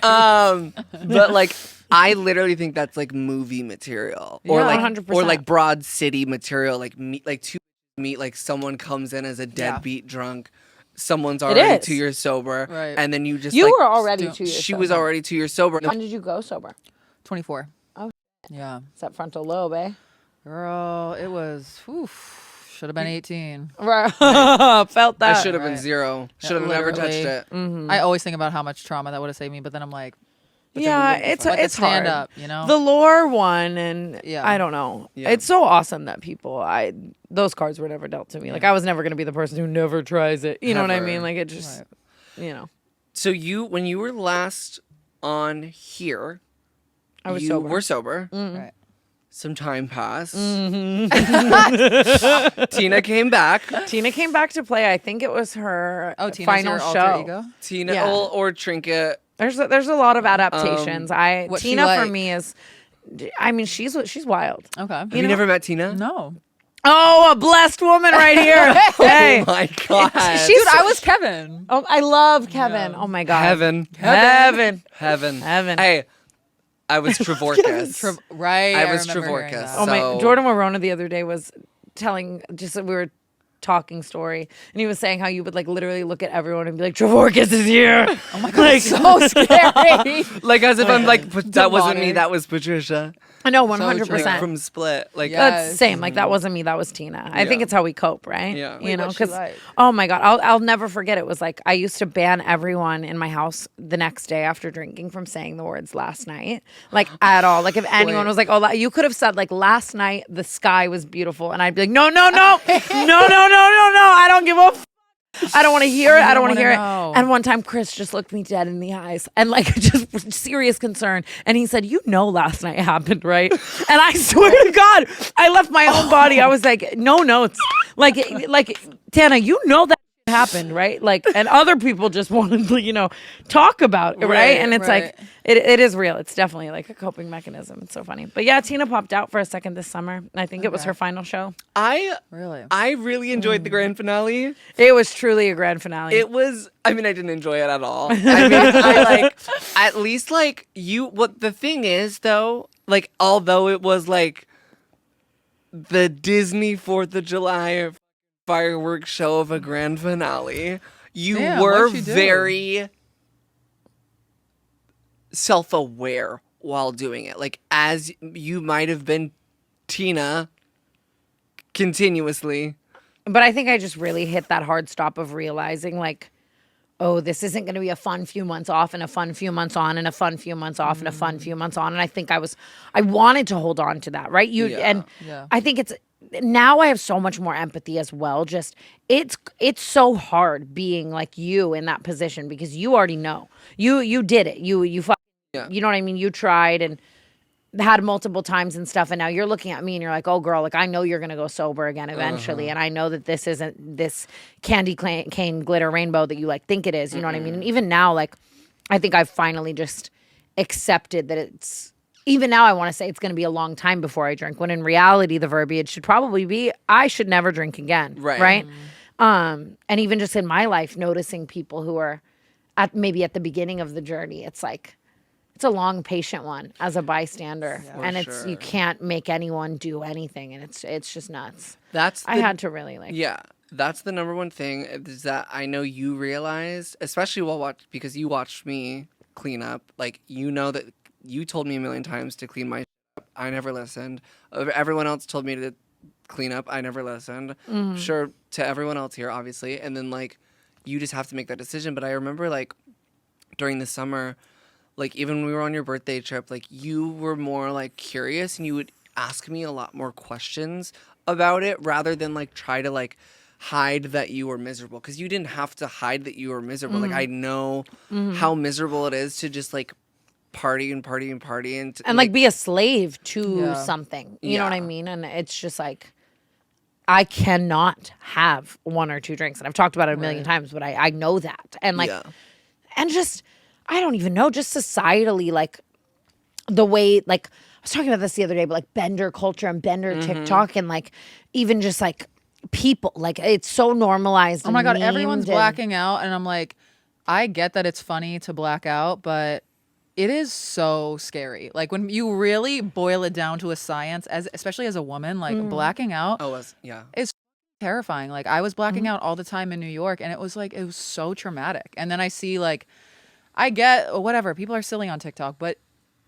But like I literally think that's like movie material, or Yeah, like 100%. or like Broad City material. Like meet like someone comes in as a deadbeat drunk. Someone's already 2 years sober, Right. and then you just You like, were already 2 years. She sober. was already 2 years sober. When did you go sober? 24. Oh, yeah. It's that frontal lobe, eh? Girl, it was. Should have been 18. Right. Felt that. I should have been 0. Should have never touched literally. it. I always think about how much trauma that would have saved me, but then I'm like, Yeah, it's like it's stand hard. up, you know. The lore one, and Yeah. I don't know. Yeah. It's so awesome that those cards were never dealt to me. Like I was never gonna be the person who never tries it. You know what I Never. mean? Like it just, you know. So when you were last on here, I was you sober. were sober. Right. Some time passed. Tina came back. Tina came back to play. I think it was her Tina's final your show. alter ego? Tina Yeah. or Trinket. There's a lot of adaptations. What's she Tina for like? me is, I mean, she's wild. Okay. Have you never met Tina? No. Oh, a blessed woman right here. Hey. Oh my god. Dude, I was Kevin. Oh, I love Kevin. Oh my god. Heaven. Heaven. Hey, I was Trevorcus. Right. I was remember hearing Trevorcus. that. Oh my! So- Jordan Morona the other day was telling we were talking story, and he was saying how you would like literally look at everyone and be like, "Trevorcus is here." Oh my god! Like so scary. Like as if I'm like, that wasn't me. Demonic. That was Patricia. I know, So 100%. From Split. Like Yeah. That's the same. Like that wasn't me. That was Tina. I think Yeah. it's how we cope, right? Yeah. You know, what's she because like? oh my god, I'll never forget. It was like I used to ban everyone in my house the next day after drinking from saying the words "last night," like at all. Like if anyone was like, "Oh, you could have said like last night the sky was beautiful," and I'd be like, "No, no, no, no, no, no, no, no! I don't give a." I don't want to hear it. I don't want to hear know. it. And one time, Chris just looked me dead in the eyes and like just serious concern. And he said, "You know, last night happened, right?" And I swear to God, I left my own body. I was like, no notes. Like Tana, you know that happened, right? Like, and other people just wanted to, talk about it, right? And it's right. like, it is real. It's definitely like a coping mechanism. It's so funny. But yeah, Tina popped out for a second this summer. And I think it was her final show. I Really? really enjoyed the grand finale. It was truly a grand finale. It was. I mean, I didn't enjoy it at all. I mean, I like at least like you. What the thing is, though, like although it was like the Disney 4th of July fireworks show of a grand finale, you Damn, were what'd you do? very self-aware while doing it. Like as you might have been Tina continuously. But I think I just really hit that hard stop of realizing like, oh, this isn't going to be a fun few months off and a fun few months on and a fun few months off and a fun few months on. And I think I wanted to hold on to that, right? And Yeah. I think it's now I have so much more empathy as well. Just it's so hard being like you in that position because you already know. You did it. Yeah. You know what I mean? You tried and had multiple times and stuff, and now you're looking at me and you're like, oh girl, like I know you're gonna go sober again eventually, and I know that this isn't this candy cane glitter rainbow that you like think it is. You know what I mean? And even now, like I think I've finally just accepted that it's. Even now, I want to say it's going to be a long time before I drink. When in reality, the verbiage should probably be, I should never drink again. Right. And even just in my life, noticing people who are maybe at the beginning of the journey, it's like. It's a long, patient one as a bystander, and it's you can't make anyone do anything, and it's just nuts. I had to really like. Yeah, that's the number one thing is that I know you realized, especially because you watched me clean up. Like you know that you told me a million times to clean my up. I never listened. Everyone else told me to clean up. I never listened. Sure, to everyone else here, obviously, and then like you just have to make that decision. But I remember like during the summer. Like, even when we were on your birthday trip, like, you were more, like, curious and you would ask me a lot more questions about it rather than, like, try to, like, hide that you were miserable. Because you didn't have to hide that you were miserable. Like, I know how miserable it is to just, like, party and party and party. And like, be a slave to something. You know what I mean? And it's just, like, I cannot have one or two drinks. And I've talked about it a million times, but I know that. And, like, and just... I don't even know, just societally, like the way, like I was talking about this the other day, but like bender culture and bender TikTok and like even just like people, like it's so normalized. Oh my God, everyone's blacking out. And I'm like, I get that it's funny to black out, but it is so scary. Like when you really boil it down to a science, especially as a woman, like blacking out is terrifying. Like I was blacking out all the time in New York and it was so traumatic. And then I see like, I get whatever, people are silly on TikTok, but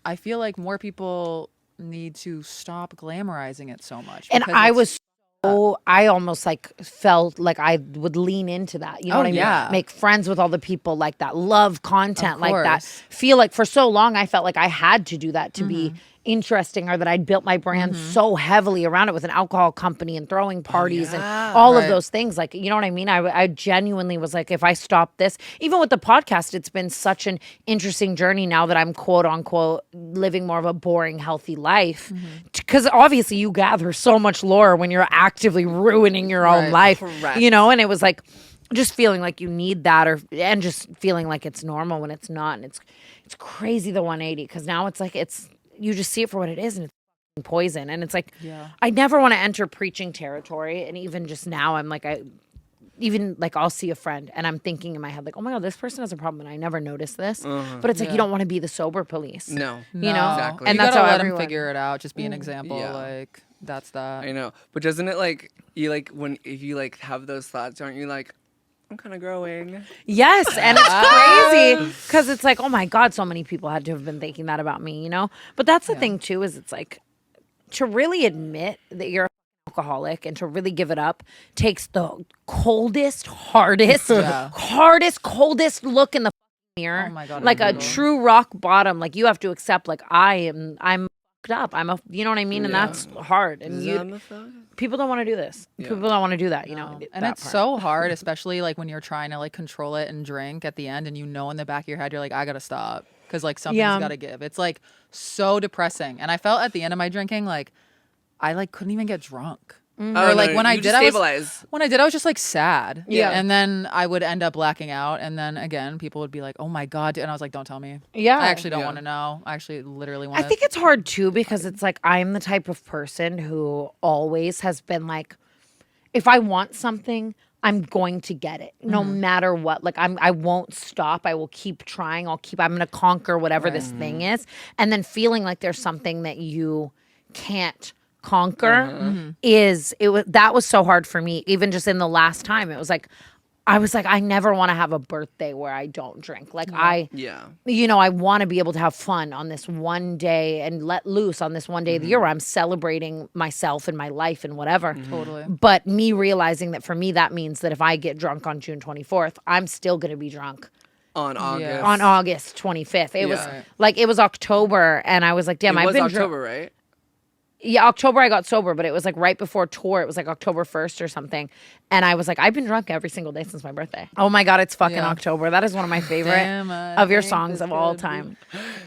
I feel like more people need to stop glamorizing it so much. And I was I almost like felt like I would lean into that. You know what I mean? Make friends with all the people like that, love content like that. Feel like for so long I felt like I had to do that to be interesting, or that I'd built my brand so heavily around it with an alcohol company and throwing parties and all of those things. Like, you know what I mean? I genuinely was like, if I stop this, even with the podcast, it's been such an interesting journey now that I'm quote unquote living more of a boring, healthy life. Because obviously you gather so much lore when you're actively ruining your own life, you know? And it was like, just feeling like you need that, and just feeling like it's normal when it's not. And it's crazy, the 180, because now it's like, you just see it for what it is, and it's poison. And it's like, I never want to enter preaching territory. And even just now, I'm like, I'll see a friend and I'm thinking in my head, like, oh my God, this person has a problem and I never noticed this. But it's like, you don't want to be the sober police. No. You know? Exactly. And that's how everyone figure it out. Just be an example. Like, that's that. I know. But doesn't it like, you like, if you like have those thoughts, aren't you like, I'm kind of growing. Yes, and it's crazy because it's like, oh my God, so many people had to have been thinking that about me, you know? But that's the thing too, is it's like, to really admit that you're an alcoholic and to really give it up takes the coldest, hardest, coldest look in the mirror. Oh my God. Like a true rock bottom. Like you have to accept, like, I'm fucked up. You know what I mean? And that's hard. And people don't want to do this. People don't want to do that, you know? And it's so hard, especially like when you're trying to like control it and drink at the end, and you know in the back of your head, you're like, I gotta stop. Because like something's gotta give. It's like so depressing. And I felt at the end of my drinking, like I like couldn't even get drunk. Or like when I did, I was just like sad. Yeah. And then I would end up blacking out. And then again, people would be like, oh my God. And I was like, don't tell me. Yeah. I actually don't want to know. I actually literally want to. I think it's hard too, because it's like, I'm the type of person who always has been like, if I want something, I'm going to get it no matter what. Like I won't stop. I will keep trying. I'm going to conquer whatever this thing is. And then feeling like there's something that you can't conquer that was so hard for me. Even just in the last time, it was like, I never want to have a birthday where I don't drink. Like you know, I want to be able to have fun on this one day and let loose on this one day of the year where I'm celebrating myself and my life and whatever. Totally. But me realizing that for me, that means that if I get drunk on June 24th, I'm still going to be drunk on August. On August 25th. It was like, it was October, and I was like, damn, I've been October, right? October I got sober, but it was like right before tour. It was like October 1st or something. And I was like, I've been drunk every single day since my birthday. Oh my God, it's fucking October. That is one of my favorite of your songs of all time.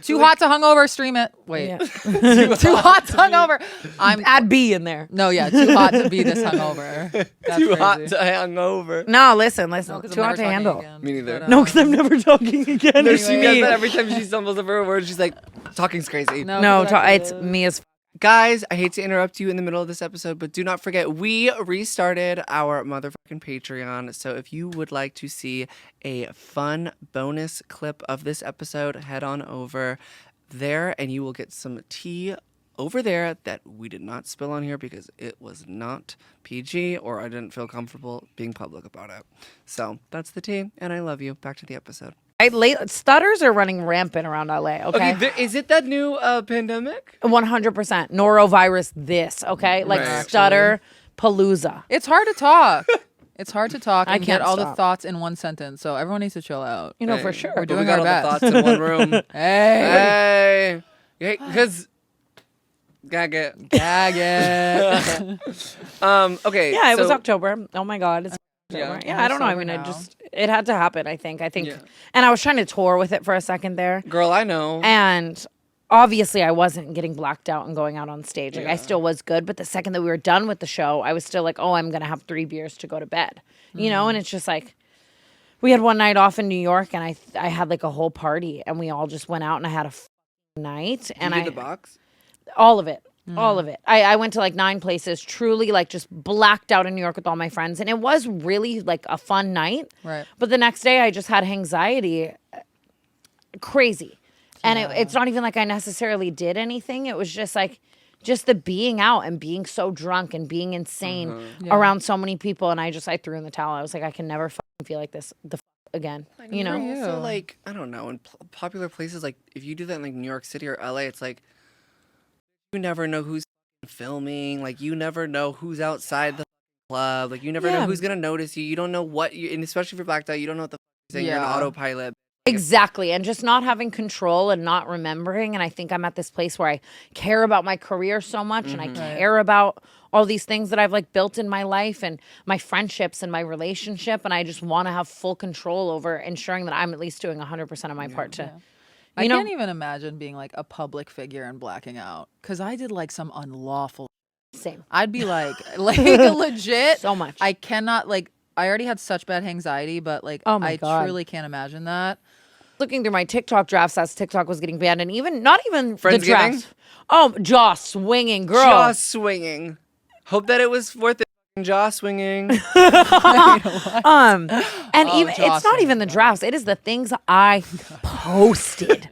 Too hot to hungover, stream it. Wait. Yeah. Too hot to hungover. I'm Add B in there. No, yeah, too hot to be this hungover. That's Too crazy. hot to hungover. No, listen. No, 'cause I'm Too never hot to talking handle. again. Me neither. But, No, because I'm never talking again. No, It's she me. does that every time she stumbles over a word. She's like, talking's crazy. No, 'cause I it's me as Guys, I hate to interrupt you in the middle of this episode, but do not forget, we restarted our motherfucking Patreon. So if you would like to see a fun bonus clip of this episode, head on over there and you will get some tea over there that we did not spill on here because it was not PG or I didn't feel comfortable being public about it. So that's the tea, and I love you. Back to the episode. Stutters are running rampant around LA. Okay, Is it that new pandemic? 100% norovirus. Okay, like Right. stutter palooza. It's hard to talk. It's hard to talk I and get can't all the stop. thouts in one sentence. So everyone needs to chill out. You know for sure. We're But doing we got our all best. the thoughts in one room. Hey. Hey, because gag it. Gag it. Okay. Yeah, it was so- October. Oh my God, it's October. Yeah, I don't know. I sober mean, now. it had to happen. I think, Yeah. and I was trying to tour with it for a second there, Girl, I know. and obviously I wasn't getting blacked out and going out on stage. Like I Yeah. still was good, but the second that we were done with the show, I was still like, oh, I'm gonna have 3 beers to go to bed, you know. And it's just like we had one night off in New York, and I had like a whole party, and we all just went out, and I had a night, and you did the box? all of it. All of it. I went to like 9 places, truly like just blacked out in New York with all my friends. And it was really like a fun night. Right. But the next day I just had anxiety. Crazy. And it's not even like I necessarily did anything. It was just like, just the being out and being so drunk and being insane around so many people. And I threw in the towel. I was like, I can never fucking feel like this again. You know? Also, like, I don't know, in popular places, like, if you do that in, like, New York City or LA, it's like, you never know who's filming. Like, you never know who's outside the club. Like, you never know who's going to notice you. You don't know what you, and especially if you're blacked out, you don't know what the you're saying. You're on autopilot. Exactly. And just not having control and not remembering. And I think I'm at this place where I care about my career so much and I care about all these things that I've like built in my life and my friendships and my relationship. And I just want to have full control over ensuring that I'm at least doing 100% of my part to, I you know, can't even imagine being like a public figure and blacking out because I did like some unlawful. same. I'd be like legit. So much. I cannot like. I already had such bad anxiety, but like, Oh my I God. truly can't imagine that. Looking through my TikTok drafts as TikTok was getting banned and even, not even the Friendsgiving? drafts. Oh, jaw swinging, girl. Jaw swinging. Hope that it was worth it. Jaw swinging. And even jaw it's not even the drafts. It is the things I posted.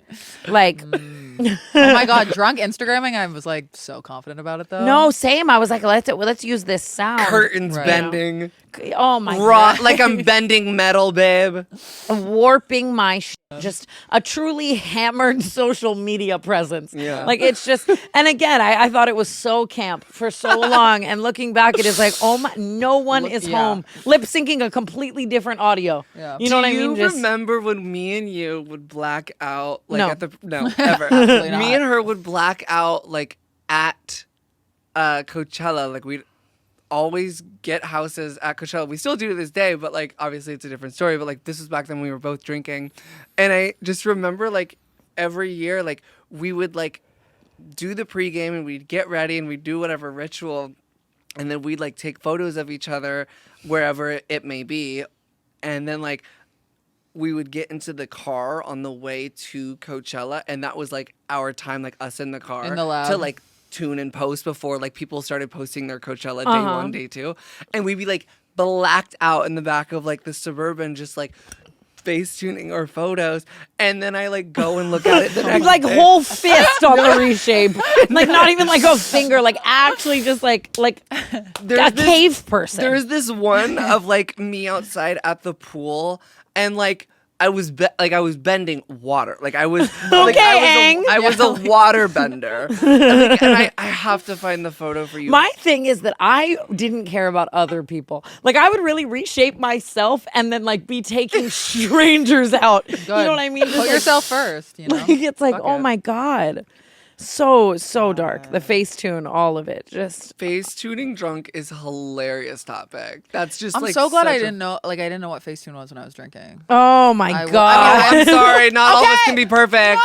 Like Oh my God, drunk Instagramming. I was like so confident about it though. no, same. I was like, let's use this sound. Curtains Right. bending. Oh my Raw, God. like I'm bending metal, babe. Warping my just a truly hammered social media presence. Yeah. Like it's just, and again, I thought it was so camp for so long. And looking back, it is like, oh my, no one is yeah. home. Lip syncing a completely different audio. Yeah. You know what I mean? Do you remember when me and you would black out like No. at the ever. Absolutely not. Me and her would black out like at Coachella. Like we'd always get houses at Coachella. We still do to this day, but like obviously it's a different story. But like this was back then we were both drinking. And I just remember like every year like we would like do the pregame and we'd get ready and we'd do whatever ritual. And then we'd like take photos of each other wherever it may be. And then like we would get into the car on the way to Coachella, and that was like our time, like us in the car In the lab. to like tune and post before like people started posting their Coachella day 1, day 2, and we'd be like blacked out in the back of like the Suburban, just like face tuning our photos, and then I like go and look at it the next Like day. whole fist on the reshape. Like not even like a finger, like actually just like There's a cave person. There's this one of like me outside at the pool, and like I was bending water. Like I was like, Okay, I was a water bender. And I have to find the photo for you. My thing is that I didn't care about other people. Like I would really reshape myself and then like be taking strangers out. You know what I mean? Just, Put like, yourself first. You know. Like, it's like, Fuck oh it. my God. So dark. The Facetune, all of it. Just Face tuning drunk is a hilarious topic. That's just I'm like so glad I such a- didn't know. Like, I didn't know what Facetune was when I was drinking. oh my I- god. I'm sorry, not all of us can be perfect.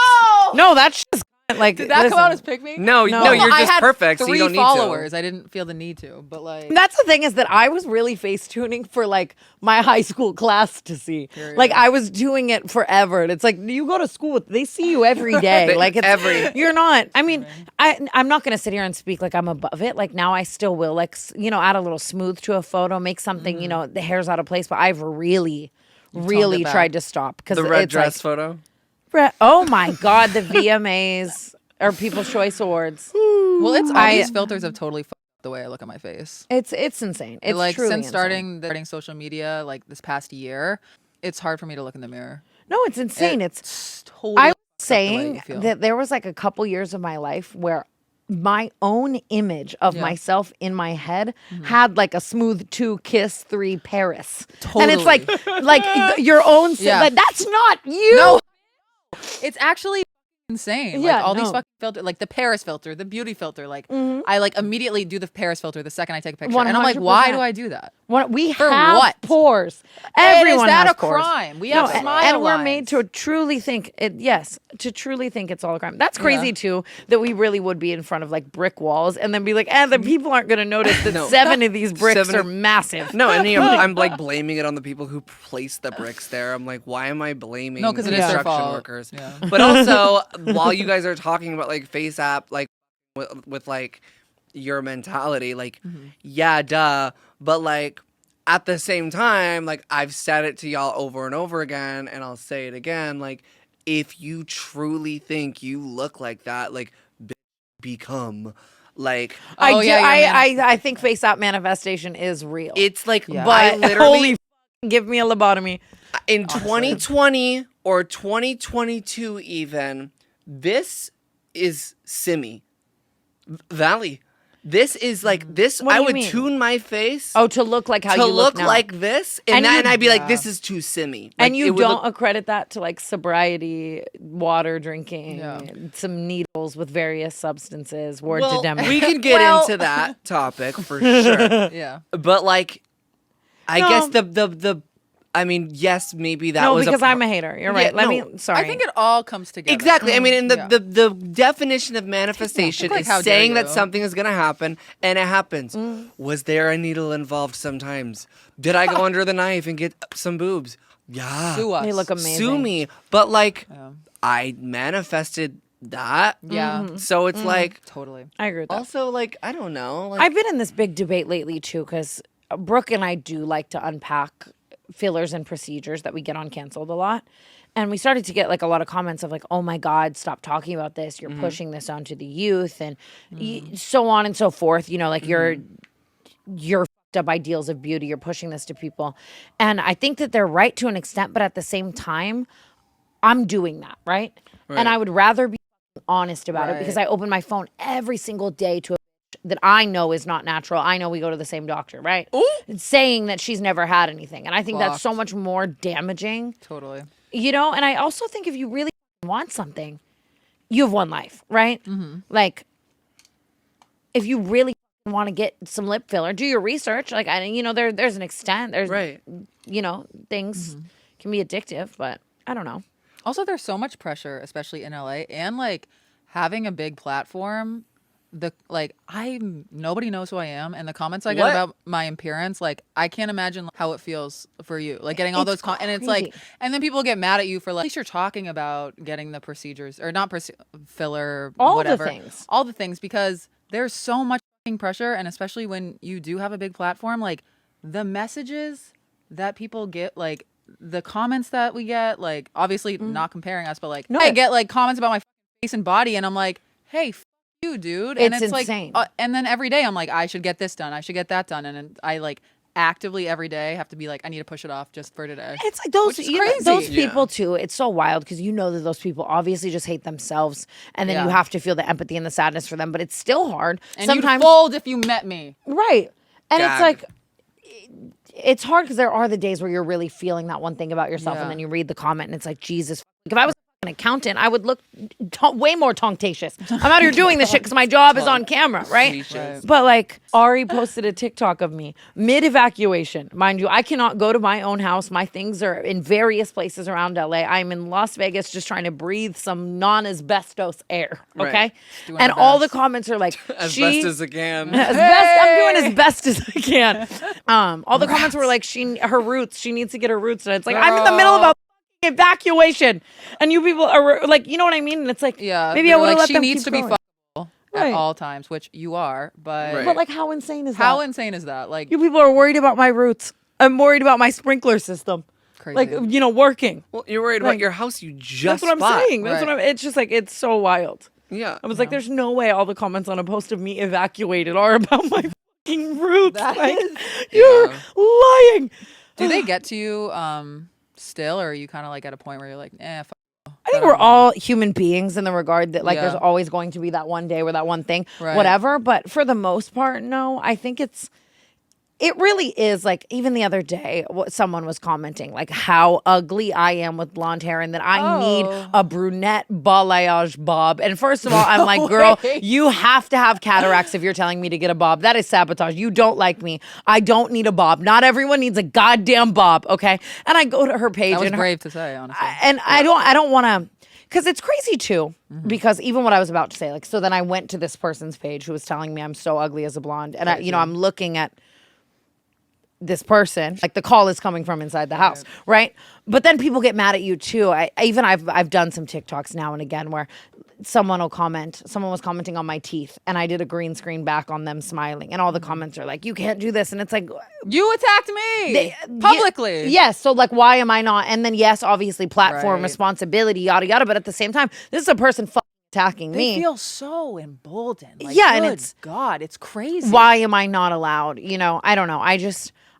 No, that's just like Did that listen, come out as pick me? No, No. no, you're I just had perfect, so 3 you don't need followers. I didn't feel the need to, but like, That's the thing is that I was really face tuning for like my high school class to see. Period. Like I was doing it forever. And it's like you go to school, they see you every day. Like it's you're not. I mean, I'm not gonna sit here and speak like I'm above it. Like now I still will like add a little smooth to a photo, make something, the hair's out of place, but I've really it back. tried to stop because to. The red it's dress like, photo. oh my god, the VMAs or People's Choice Awards. well, it's all these filters have totally fucked up the way I look at my face. It's insane. It's like truly since insane. starting social media like this past year, it's hard for me to look in the mirror. No, it's insane. It's totally. I was fucked up the way you saying feel. that there was like a couple years of my life where my own image of myself in my head had like a smooth 2 kiss 3 Paris. And it's like your own like that's not you. No, it's actually insane. Yeah, Like all these no. fucking filters, like the Paris filter, the beauty filter. Like I like immediately do the Paris filter the second I take a picture, and I'm like, why 100%. do I do that? We For have what? pores. And Everyone is that has a pores. crime? We No, have and- smile and we're lines. made to truly think it. Yes, to truly think it's all a crime. That's crazy too. That we really would be in front of like brick walls and then be like, the people aren't going to notice that 7 of these bricks 7 are massive. No, and I'm like blaming it on the people who placed the bricks there. I'm like, why am I blaming No, 'cause it is their construction fault. workers? Yeah. But also, while you guys are talking about like face app, like with like your mentality, like yeah, duh, but like at the same time, like I've said it to y'all over and over again, and I'll say it again, like if you truly think you look like that, like become like Oh, yeah, I think face app manifestation is real. it's like Yeah. but Holy literally give me a lobotomy. in 2020 or 2022 even, this is Simi Valley. This is like this. What do I you would mean? tune my face Oh, to look like how to you look now. like this, And and you- I'd be like, this is too Simi. And Like, you it would don't look- accredit that to like sobriety, water drinking, Yeah. some needles with various substances, word well, to demo. we can get into that topic for sure. Yeah. But like, I No. guess the. I mean, yes, maybe that no, was because a I'm a hater. You're right. Yeah, Let no. me. Sorry. I think it all comes together. Exactly. I mean, and Yeah. the definition of manifestation Like, is how dare saying that you. something is going to happen, and it happens. Mm. Was there a needle involved sometimes? Did I go under the knife and get some boobs? Yeah. Sue us. They look amazing. Sue me. But, like, Yeah. I manifested that. Yeah. So it's like, Totally. I agree with that. also, like, I don't know. Like, I've been in this big debate lately too, because Brooke and I do like to unpack fillers and procedures that we get on Canceled a lot. And we started to get like a lot of comments of like, oh my God, stop talking about this. You're pushing this onto the youth and so on and so forth. Like your fucked up ideals of beauty, you're pushing this to people. And I think that they're right to an extent, but at the same time, I'm doing that, right? And I would rather be honest about it because I open my phone every single day to a that I know is not natural. I know we go to the same doctor, right? Saying that she's never had anything. And I think that's so much more damaging, Totally. And I also think if you really want something, you have one life, right? Like, if you really want to get some lip filler, do your research. Like, there's an extent. There's, things can be addictive, but I don't know. Also, there's so much pressure, especially in LA, and like having a big platform. Nobody knows who I am, and the comments I get about my appearance, like I can't imagine how it feels for you, like getting all those and it's like, and then people get mad at you for like, at least you're talking about getting the procedures or not filler, All whatever, the things, because there's so much fucking pressure, and especially when you do have a big platform, like the messages that people get, like the comments that we get, like obviously not comparing us, but like I get like comments about my face and body, and I'm like, hey. You dude, and It's insane. like and then every day I'm like, I should get this done, I should get that done, and I like actively every day have to be like, I need to push it off just for today. It's like those, Which is crazy. those people too. It's so wild because that those people obviously just hate themselves, and then you have to feel the empathy and the sadness for them. But it's still hard. And sometimes, you'd fold if you met me. right? And Gag. it's like it's hard because there are the days where you're really feeling that one thing about yourself, Yeah. and then you read the comment, and it's like, Jesus. If I was an accountant, I would look way more tongue-tatious. I'm out here doing this shit because my job is on camera, right? But like Ari posted a TikTok of me mid-evacuation. Mind you, I cannot go to my own house. My things are in various places around LA. I'm in Las Vegas just trying to breathe some non-asbestos air, okay? Right. And all the comments are like, As best as I can. I'm doing as best as I can. All the comments were like, she needs to get her roots done. It's like, I'm in the middle of a evacuation, and you people are like, you know what I mean? And it's like, maybe I would have let she them needs keep to going. be fuckable at all times, which you are, but Right. But like, how insane is that? how insane is that? Like, You people are worried about my roots. I'm worried about my sprinkler system. crazy. Like, working. Well, you're worried about your house you just That's what I'm bought. saying. That's what it's just like, it's so wild. Yeah. I was like, there's no way all the comments on a post of me evacuated are about my fucking roots. Like, you're lying. Do they get to you still, or are you kind of like at a point where you're like, fuck. I think we're all human beings in the regard that like Yeah. there's always going to be that one day where that one thing, Right. whatever. But for the most part, no, I think it really is like, even the other day, someone was commenting like how ugly I am with blonde hair and that I need a brunette balayage bob. And first of all, I'm like, girl, you have to have cataracts if you're telling me to get a bob. That is sabotage. You don't like me. I don't need a bob. Not everyone needs a goddamn bob, okay? And I go to her page. That was and brave to say, honestly. I don't want to, because it's crazy too. Because even what I was about to say, like, so then I went to this person's page who was telling me I'm so ugly as a blonde, and I'm looking at this person, like the call is coming from inside the house, right? But then people get mad at you too. I've done some TikToks now and again where someone was commenting on my teeth, and I did a green screen back on them smiling, and all the comments are like, you can't do this, and it's like, you attacked me publicly. Yes, so like, why am I not? And then yes, obviously platform responsibility, yada yada, but at the same time, this is a person attacking me. They feel so emboldened. Like, Yeah, and good it's God, it's crazy. Why am I not allowed? I don't know.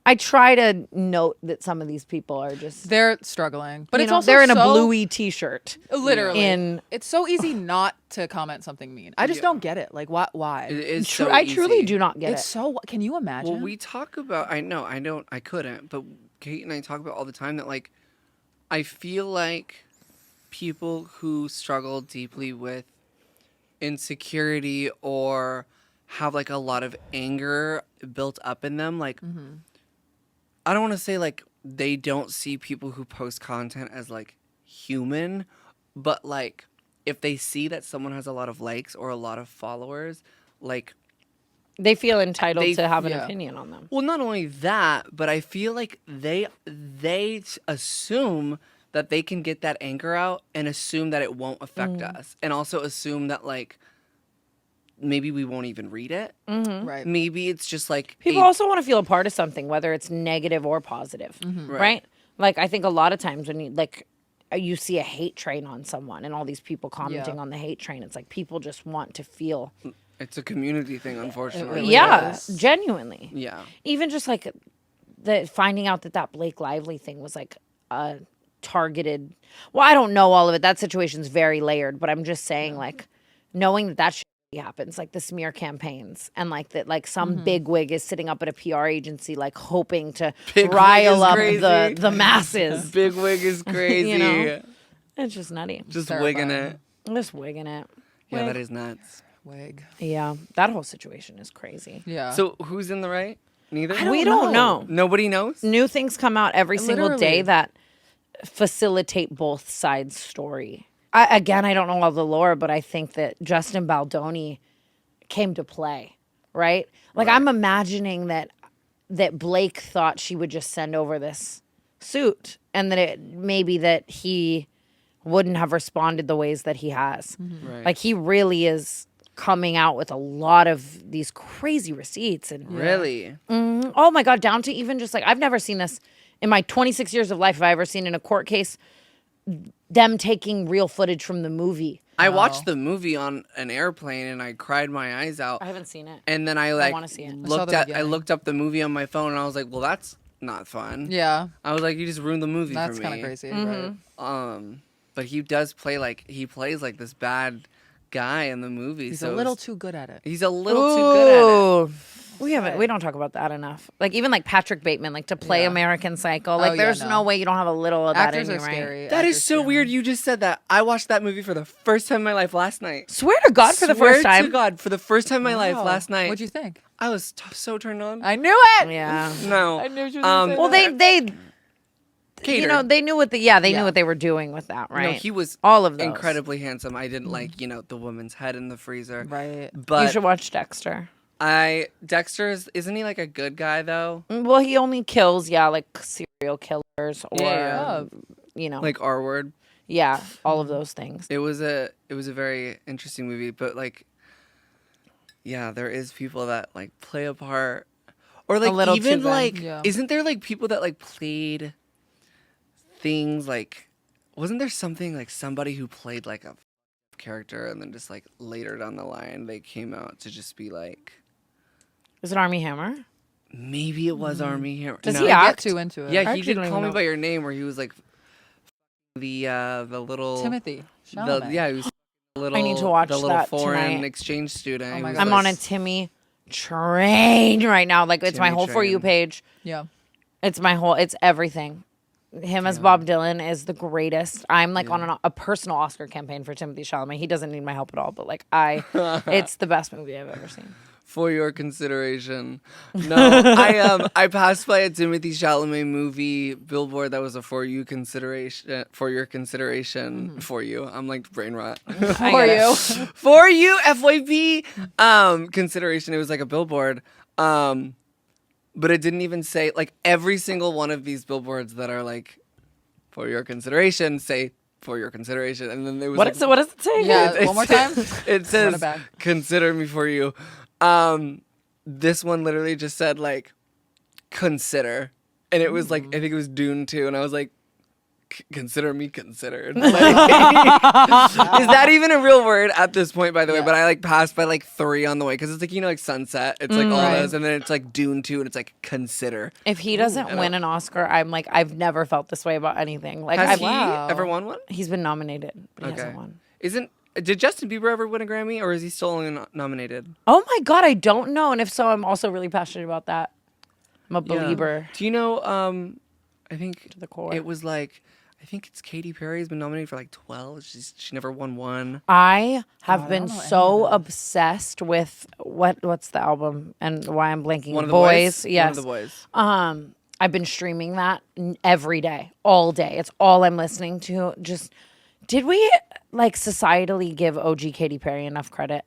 I try to note that some of these people are just, they're struggling, but it's also they're in a bluey t-shirt. Literally, it's so easy not to comment something mean. I just don't get it. Like, why? It is True, so I easy. truly do not get It's it. so. Can you imagine? Well, we talk about. I couldn't. But Kate and I talk about all the time that like, I feel like people who struggle deeply with insecurity or have like a lot of anger built up in them, like. I don't want to say like they don't see people who post content as like human, but like if they see that someone has a lot of likes or a lot of followers, like They feel entitled to have an yeah. opinion on them. well, not only that, but I feel like they assume that they can get that anger out and assume that it won't affect us, and also assume that like maybe we won't even read it. right. Maybe it's just like People also want to feel a part of something, whether it's negative or positive, right? Like, I think a lot of times when you see a hate train on someone and all these people commenting on the hate train, it's like people just want to feel. It's a community thing, unfortunately. really Yeah, is. genuinely. Yeah. Even just like finding out that Blake Lively thing was like a targeted. Well, I don't know all of it. That situation's very layered, but I'm just saying, like, knowing that shit happens, like the smear campaigns, and like that, like some bigwig is sitting up at a PR agency, like hoping to Bigwig rile is up crazy. the masses. Big wig is crazy. It's just nutty. Just Terrifying. wigging it. Just wigging it. Yeah, that is nuts. Wig. Yeah, that whole situation is crazy. Yeah. So who's in the right? Neither? We don't know. Nobody knows? New things come out every single day Literally. that facilitate both sides' story. I don't know all the lore, but I think that Justin Baldoni came to play, right? Like, I'm imagining that Blake thought she would just send over this suit, and that maybe that he wouldn't have responded the ways that he has. Right. Like, he really is coming out with a lot of these crazy receipts and Really? oh my God, down to even just like, I've never seen this in my 26 years of life. Have I ever seen in a court case them taking real footage from the movie? I watched the movie on an airplane and I cried my eyes out. I haven't seen it. And then I like wanna see it. I looked up the movie on my phone and I was like, well, that's not fun. yeah. I was like, you just ruined the movie That's for me. kind of crazy. Right? But he does play like he plays like this bad guy in the movie. He's so a little too good at it. He's a little too good at it. We don't talk about that enough. Like even like Patrick Bateman, like to play American Psycho. Like there's no way you don't have a little of Actors that in are you, right? scary. That Actors is so scare me. weird. You just said that. I watched that movie for the first time in my life last night. Swear to God, for the first Swear time. to God, for the first time in my life Wow. last night. What'd you think? I was so turned on. I knew it. Yeah. No. I knew she was gonna say Well, that. they Cater. you know, they knew what they knew Yeah. what they were doing with that, right? No, he was all of those. incredibly handsome. I didn't like, the woman's head in the freezer. Right. But You should watch Dexter. Dexter isn't he like a good guy though? Well, he only kills, like serial killers or Yeah. like R word. all of those things. It was a very interesting movie, but like, there is people that like play a part, or like little even too good. like, Yeah. isn't there like people that like played things like, wasn't there something like somebody who played like a character and then just like later down the line they came out to just be like, Is it Armie Hammer? maybe it was Armie Hammer. Does No. he Get act? too into it. Yeah, I he actually did don't Call even Me know. by Your Name, where he was like the little Timothy Chalamet. he was the little need to watch the little that foreign tonight. exchange student. Oh He my was God. I'm like- on a Timmy train right now. Like it's my Timmy whole For You train. page. Yeah. It's everything. Him as Bob Dylan is the greatest. I'm like on a personal Oscar campaign for Timothy Chalamet. He doesn't need my help at all, but like it's the best movie I've ever seen. For your consideration. No, I passed by a Timothy Chalamet movie billboard that was a for your consideration. For you. I'm like brain rot. For you. For you, FYP. Consideration. It was like a billboard. But it didn't even say, like, every single one of these billboards that are like for your consideration say for your consideration, and then there was What like, does it say? Yeah. One more time. It says it back. consider me for you. This one literally just said like consider, and it was like, I think it was Dune 2, and I was like, consider me considered. Like, is that even a real word at this point, by the way? Yeah. But I like passed by like 3 on the way, because it's like, like Sunset, it's like all Right. those, and then it's like Dune 2, and it's like consider. If he doesn't win an Oscar, I'm like, I've never felt this way about anything. Like Has he Wow. ever won one? he's been nominated, but he hasn't won. Did Justin Bieber ever win a Grammy, or is he still only nominated? Oh my God, I don't know. And if so, I'm also really passionate about that. I'm a believer. Do you know, I think To the core. it was like, I think it's Katy Perry's been nominated for like 12. She never won one. I have I been don't know any so of them. obsessed with what's the album and why I'm blanking. One of the Boys. boys? Yes. One of the boys. I've been streaming that every day, all day. It's all I'm listening to. Just did we like societally give OG Katy Perry enough credit?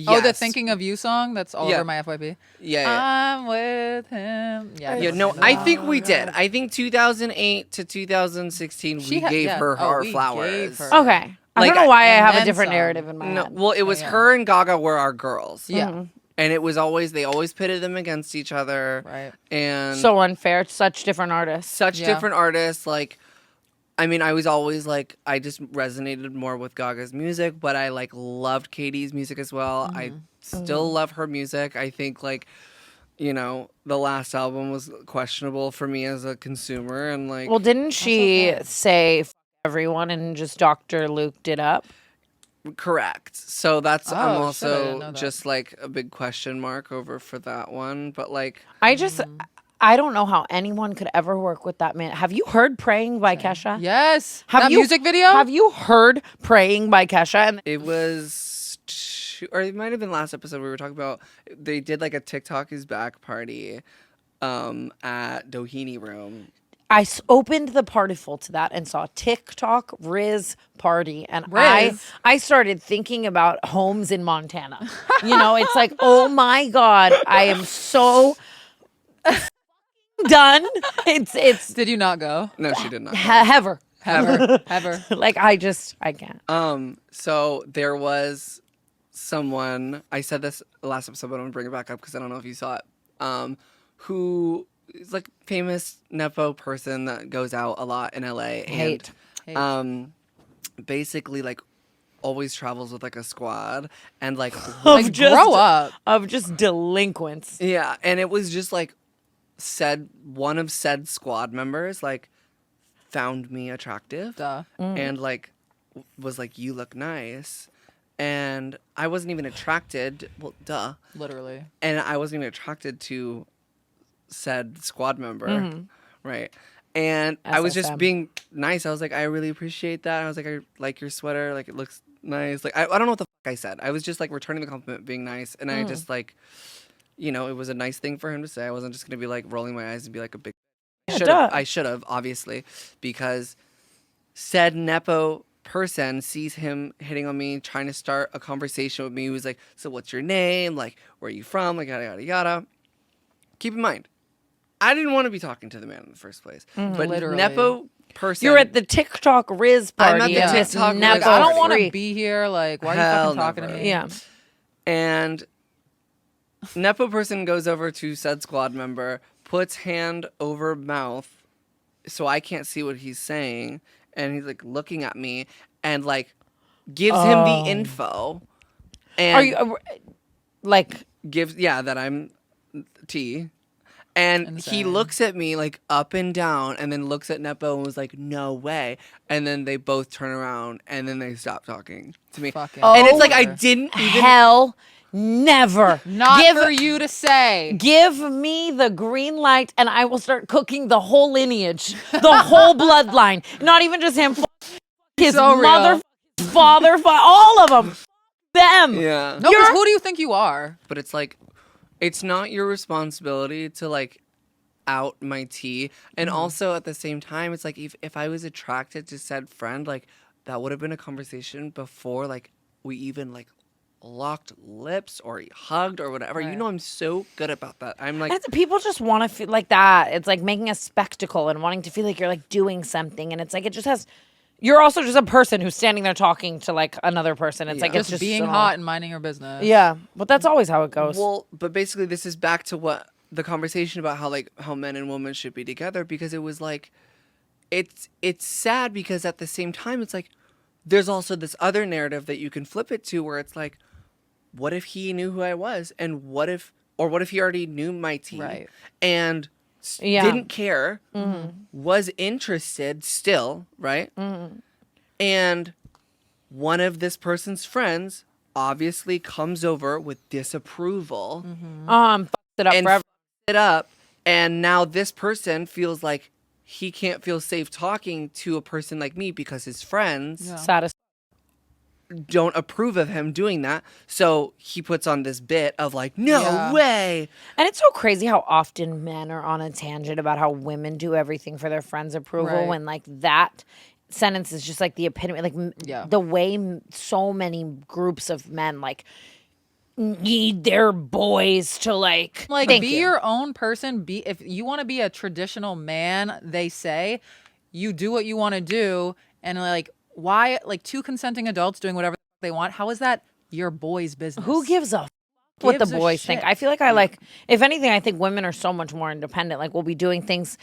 Oh, the Yes. Thinking of You song that's all Yeah. over my FYP. Yeah. I'm with him. Yeah. Yeah, no, I think we did. I think 2008 to 2016, we gave her we gave flowers. her. Okay. I Like, don't know why I and have a then different some. narrative in my No, head. well, it was Yeah. her and Gaga were our girls. Yeah. And it was always, they always pitted them against each other. Right. And So unfair. Such different artists. such Yeah. different artists. Like, I mean, I was always like, I just resonated more with Gaga's music, but I like loved Katie's music as well. I still love her music. I think like, the last album was questionable for me as a consumer, and like, Well, didn't she say "F everyone" and just Dr. Luke did up? correct. So that's, I'm Oh, shit, I didn't know also that. just like a big question mark over for that one. But like, I just, I don't know how anyone could ever work with that man. Have you heard "Praying" by Kesha? Yes. Have that you- music video? Have you heard "Praying" by Kesha? And it was, or it might have been last episode we were talking about, they did like a TikTok is back party at Doheny Room. I opened the Partiful to that and saw TikTok Riz party, and Riz? I started thinking about homes in Montana. It's like, oh my God, I am so done. It's Did you not go? No, she did not. heaver. Ever. Like I can't. So there was someone, I said this last episode, but I'm gonna bring it back up because I don't know if you saw it, who is like famous Nepo person that goes out a lot in LA Hate. and basically like always travels with like a squad and like Like, grow up. Of just delinquents. yeah, and it was just like one of said squad members like found me attractive Duh. and like was like, you look nice, and I wasn't even attracted. Well, duh. Literally. And I wasn't even attracted to said squad member, right? And I was just SSM. being nice. I was like, I really appreciate that. I was like, I like your sweater. Like, it looks nice. Like, I don't know what the fuck I said. I was just like returning the compliment, being nice. And I just like, you know, it was a nice thing for him to say. I wasn't just going to be like rolling my eyes and be like a big. duh. I should have, obviously, because said Nepo person sees him hitting on me, trying to start a conversation with me. He was like, so what's your name? Like, where are you from? Like, yada, yada, yada. Keep in mind, I didn't want to be talking to the man in the first place. But Literally. Nepo person. You're at the TikTok Riz I'm party. at the and this TikTok Riz Nepo Like, I don't want to freak. be here. Like, why are you Hell fucking talking never. to me? Yeah. And Nepo person goes over to said squad member, puts hand over mouth so I can't see what he's saying. And he's like looking at me and like gives him the info. And Are you like? gives, yeah, that I'm T. And he Insane. looks at me like up and down and then looks at Nepo and was like, no way. And then they both turn around and then they stop talking to me. Fucking And it's like, I never. didn't even. Hell, never. Not give, for you to say. Give me the green light, and I will start cooking the whole lineage, the whole bloodline. Not even just him. His So real. mother, father, all of them. Them. Yeah. No, because who do you think you are? But it's like, it's not your responsibility to like out my tea. And also at the same time, it's like if I was attracted to said friend, like that would have been a conversation before like we even like locked lips or hugged or whatever. Right. You know, I'm so good about that. I'm like, And people just want to feel like that. It's like making a spectacle and wanting to feel like you're like doing something. And it's like, it just has, you're also just a person who's standing there talking to like another person. It's like, Yeah. it's Just just being so- hot and minding your business. Yeah. But that's always how it goes. well, but basically this is back to what the conversation about how men and women should be together, because it was like, it's sad because at the same time, it's like, there's also this other narrative that you can flip it to where it's like, what if he knew who I was? And what if he already knew my tea? Right. And Yeah. didn't care, was interested still, right? And one of this person's friends obviously comes over with disapproval Fucked it up and forever. f- it up. And now this person feels like he can't feel safe talking to a person like me because his friends Saddest. don't approve of him doing that. So he puts on this bit of like, no Yeah. way. And it's so crazy how often men are on a tangent about how women do everything for their friends' approval Right. when like that sentence is just like the epitome, like Yeah. the way so many groups of men like need their boys to like Like, be you. your own person. Be if you want to be a traditional man, they say, you do what you want to do, and like, why? Like, two consenting adults doing whatever they want. How is that your boy's business? Who gives a what the Gives a boys think? shit? I feel like I like, if anything, I think women are so much more independent. Like we'll be doing things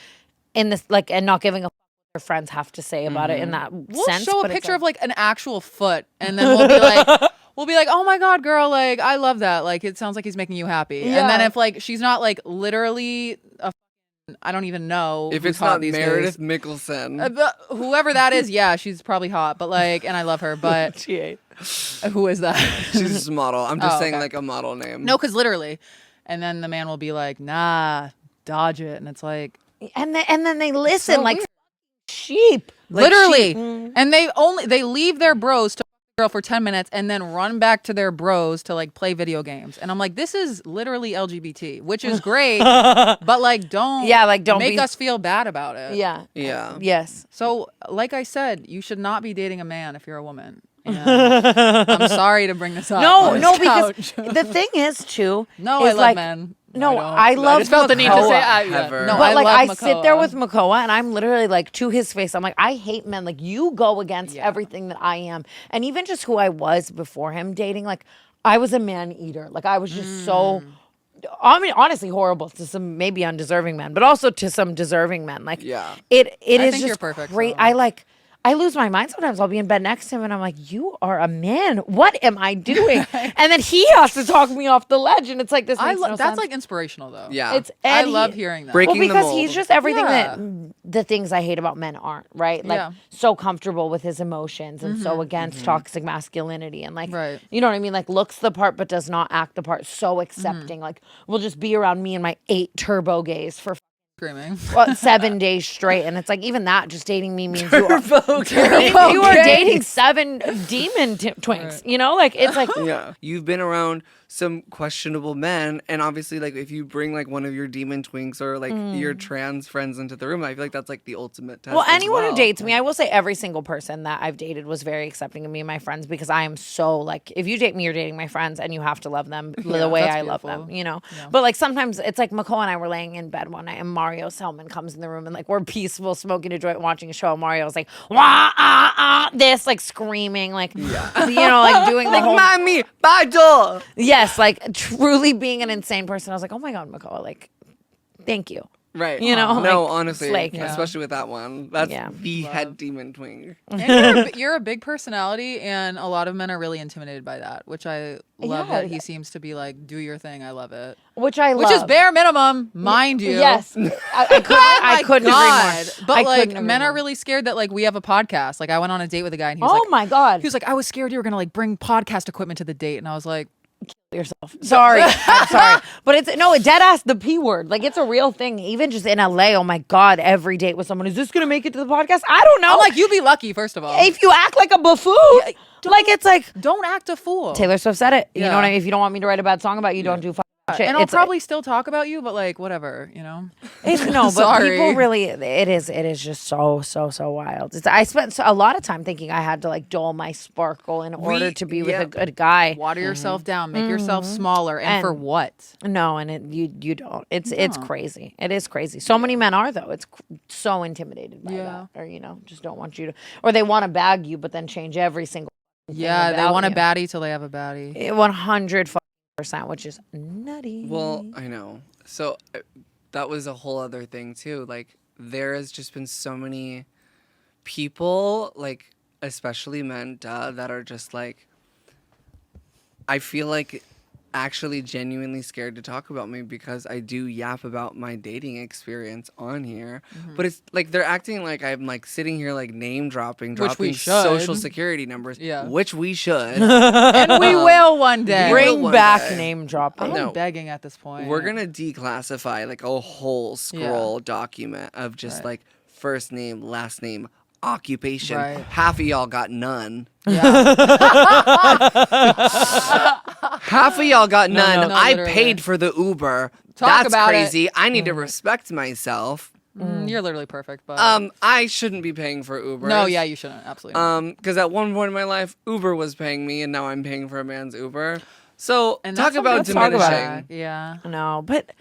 in this like and not giving a what their friends have to say about it in that We'll sense. show a but it's picture of like an actual foot, and then we'll be like, oh my god, girl, like I love that. Like it sounds like he's making you happy. And then Yeah. if like she's not like literally a I don't even know If who's it's hot not these Meredith days. Mickelson. But whoever that is, yeah, she's probably hot, but like, and I love her, but who is that? She's just a model. I'm just Oh, saying okay. like a model name. No, because literally, and then the man will be like, nah, dodge it, and it's like and then they listen so like weird. sheep. literally, and they leave their bros to girl for 10 minutes and then run back to their bros to like play video games, and I'm like, this is literally LGBT, which is great, but like don't make be us feel bad about it. Yeah. Yeah. Yes. So, like I said, you should not be dating a man if you're a woman. And I'm sorry to bring this up. No, on no, this because couch. the thing is too. No, is I love like, men. No, don't. I But love just felt the need to Makoa. say Ever. no, But I like love I sit there Makoa. with Makoa and I'm literally like to his face. I'm like, I hate men. Like you go against everything that I am, and even just who I was before him dating. Like I was a man eater. Like I was just so. I mean, honestly, horrible to some maybe undeserving men, but also to some deserving men. Like Yeah. it I is think just you're perfect, great. so. I lose my mind sometimes. I'll be in bed next to him and I'm like, you are a man. What am I doing? And then he has to talk me off the ledge. And it's like, this makes no sense. That's like inspirational though. Yeah. I love hearing that. Breaking the because mold. he's just everything Yeah. that the things I hate about men aren't, right? Like so comfortable with his emotions and so against toxic masculinity and like, you know what I mean? Like looks the part but does not act the part. So accepting. Like will just be around me and my 8 turbo gays for Screaming. 7 days straight. And it's like, even that, just dating me means you are dating 7 demon twinks. You know, like it's like You've been around some questionable men, and obviously, like if you bring like one of your demon twinks or like your trans friends into the room, I feel like that's like the ultimate test. Well, anyone who dates me, I will say every single person that I've dated was very accepting of me and my friends because I am so like, if you date me, you're dating my friends and you have to love them the way I love them, you know? Yeah. But like sometimes it's like McCall and I were laying in bed one night and Mario Selman comes in the room and like we're peaceful, smoking a joint, watching a show. And Mario's like, wah, ah, ah, this, like screaming, like, you know, like doing the like, whole. Mommy, bottle. Yes, like truly being an insane person. I was like, oh my God, McCall, like, thank you. Right. You know? No, like, honestly, like, especially with that one. That's the head demon twink. And you're a big personality, and a lot of men are really intimidated by that, which I love that he seems to be like, do your thing. I love it. Which I love. Which is bare minimum, mind you. Yes. I couldn't agree more. But like, men are really scared that like we have a podcast. Like I went on a date with a guy and he was like, my God. He was like, I was scared you were going to like bring podcast equipment to the date. And I was like, yourself. Sorry. I'm sorry. But it's it dead ass the P word. Like it's a real thing. Even just in LA, oh my God, every date with someone, is this gonna make it to the podcast? I don't know. I'm like, you'd be lucky, first of all. If you act like a buffoon. Like it's like don't act a fool. Taylor Swift said it. You know what I mean? If you don't want me to write a bad song about you, don't do shit. And I'll probably still talk about you, but like whatever, you know. But people really, it is just so wild. I spent a lot of time thinking I had to like dull my sparkle in order to be with a good guy. Water yourself down, make yourself smaller, and for what? No, and you don't. It's crazy. It is crazy. So many men are though. It's so intimidated by that, or just don't want you to, or they want to bag you, but then change every single. Yeah, they want a baddie till they have a baddie. 100%, which is nutty. Well, I know. So that was a whole other thing too. Like there has just been so many people, like especially men, that are just like, I feel like actually genuinely scared to talk about me because I do yap about my dating experience on here. But it's like they're acting like I'm like sitting here like name dropping social security numbers, which we should. And we will one day. Bring back name dropping. I'm begging at this point. We're gonna declassify like a whole scroll document of just like first name, last name, occupation. Half of y'all got none. Half of y'all got none. I paid for the Uber. That's crazy. I need to respect myself. You're literally perfect, but I shouldn't be paying for Uber. No, yeah, you shouldn't. Absolutely not. Because at one point in my life, Uber was paying me, and now I'm paying for a man's Uber. So talk about diminishing. Yeah. No, but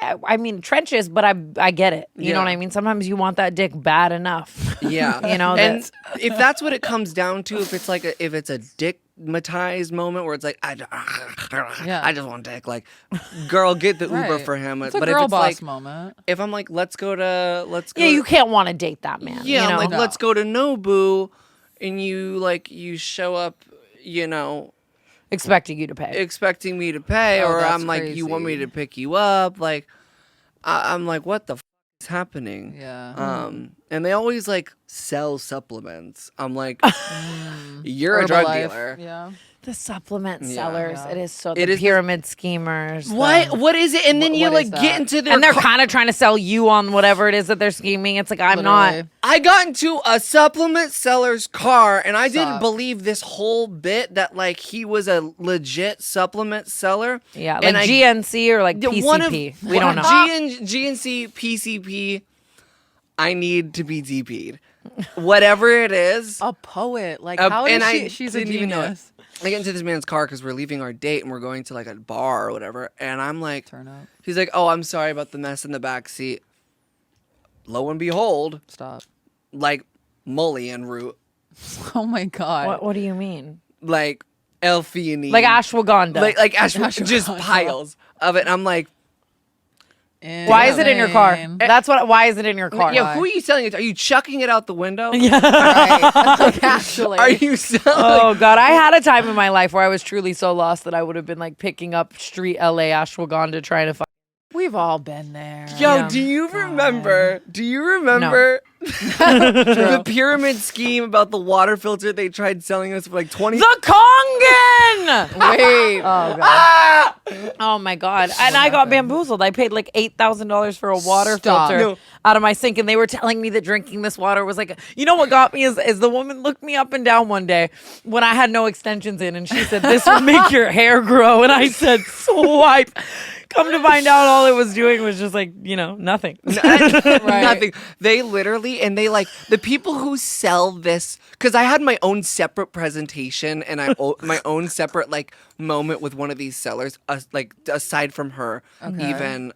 I mean trenches, but I get it. You know what I mean? Sometimes you want that dick bad enough. Yeah. And if that's what it comes down to, if it's like if it's a dickmatized moment where it's like I just want dick, like girl, get the Uber for him. It's a but girl if it's boss like moment. If I'm like let's go. Yeah, you can't want to date that man. Yeah, you know? I'm like let's go to Nobu, and you show up, expecting you to pay. Expecting me to pay, or I'm like, crazy. you want me to pick you up? Like, I'm like, what the f is happening? Yeah. And they always like sell supplements. I'm like, you're a drug dealer. Yeah. The supplement sellers. Yeah. It is so. The pyramid schemers. What is it? And then you like get into their and they're kind of trying to sell you on whatever it is that they're scheming. It's like I'm not. I got into a supplement seller's car, and I didn't believe this whole bit that like he was a legit supplement seller. Yeah, like and GNC or like PCP. We don't know. GNC, PCP. I need to be DP'd. Whatever it is. A poet. Like how is she's a genius. I get into this man's car because we're leaving our date and we're going to like a bar or whatever. And I'm like, turn up. He's like, oh, I'm sorry about the mess in the back seat. Lo and behold, stop. Like mullein root. Oh my God. What do you mean? Like L-theanine. Like ashwagandha. Like ashwagandha. Just piles of it. And I'm like, Why is it in your car? That's what. Why is it in your car? Yeah, who are you selling it to? Are you chucking it out the window? Yeah. Right. Actually. Are you selling? Oh God, I had a time in my life where I was truly so lost that I would have been like picking up street LA ashwagandha trying to find. We've all been there. Yo, Yeah. do you remember the pyramid scheme about the water filter they tried selling us for like 20? The Kongan! Wait. Oh God. Oh my God. And I got bamboozled. I paid like $8,000 for a water Stop. filter No. out of my sink, and they were telling me that drinking this water was like, you know what got me is the woman looked me up and down one day when I had no extensions in, and she said, this will make your hair grow. And I said, swipe. Come to find out, all it was doing was just like, nothing. Nothing. They literally, and they like the people who sell this, because I had my own separate presentation and my own separate like moment with one of these sellers, like aside from her even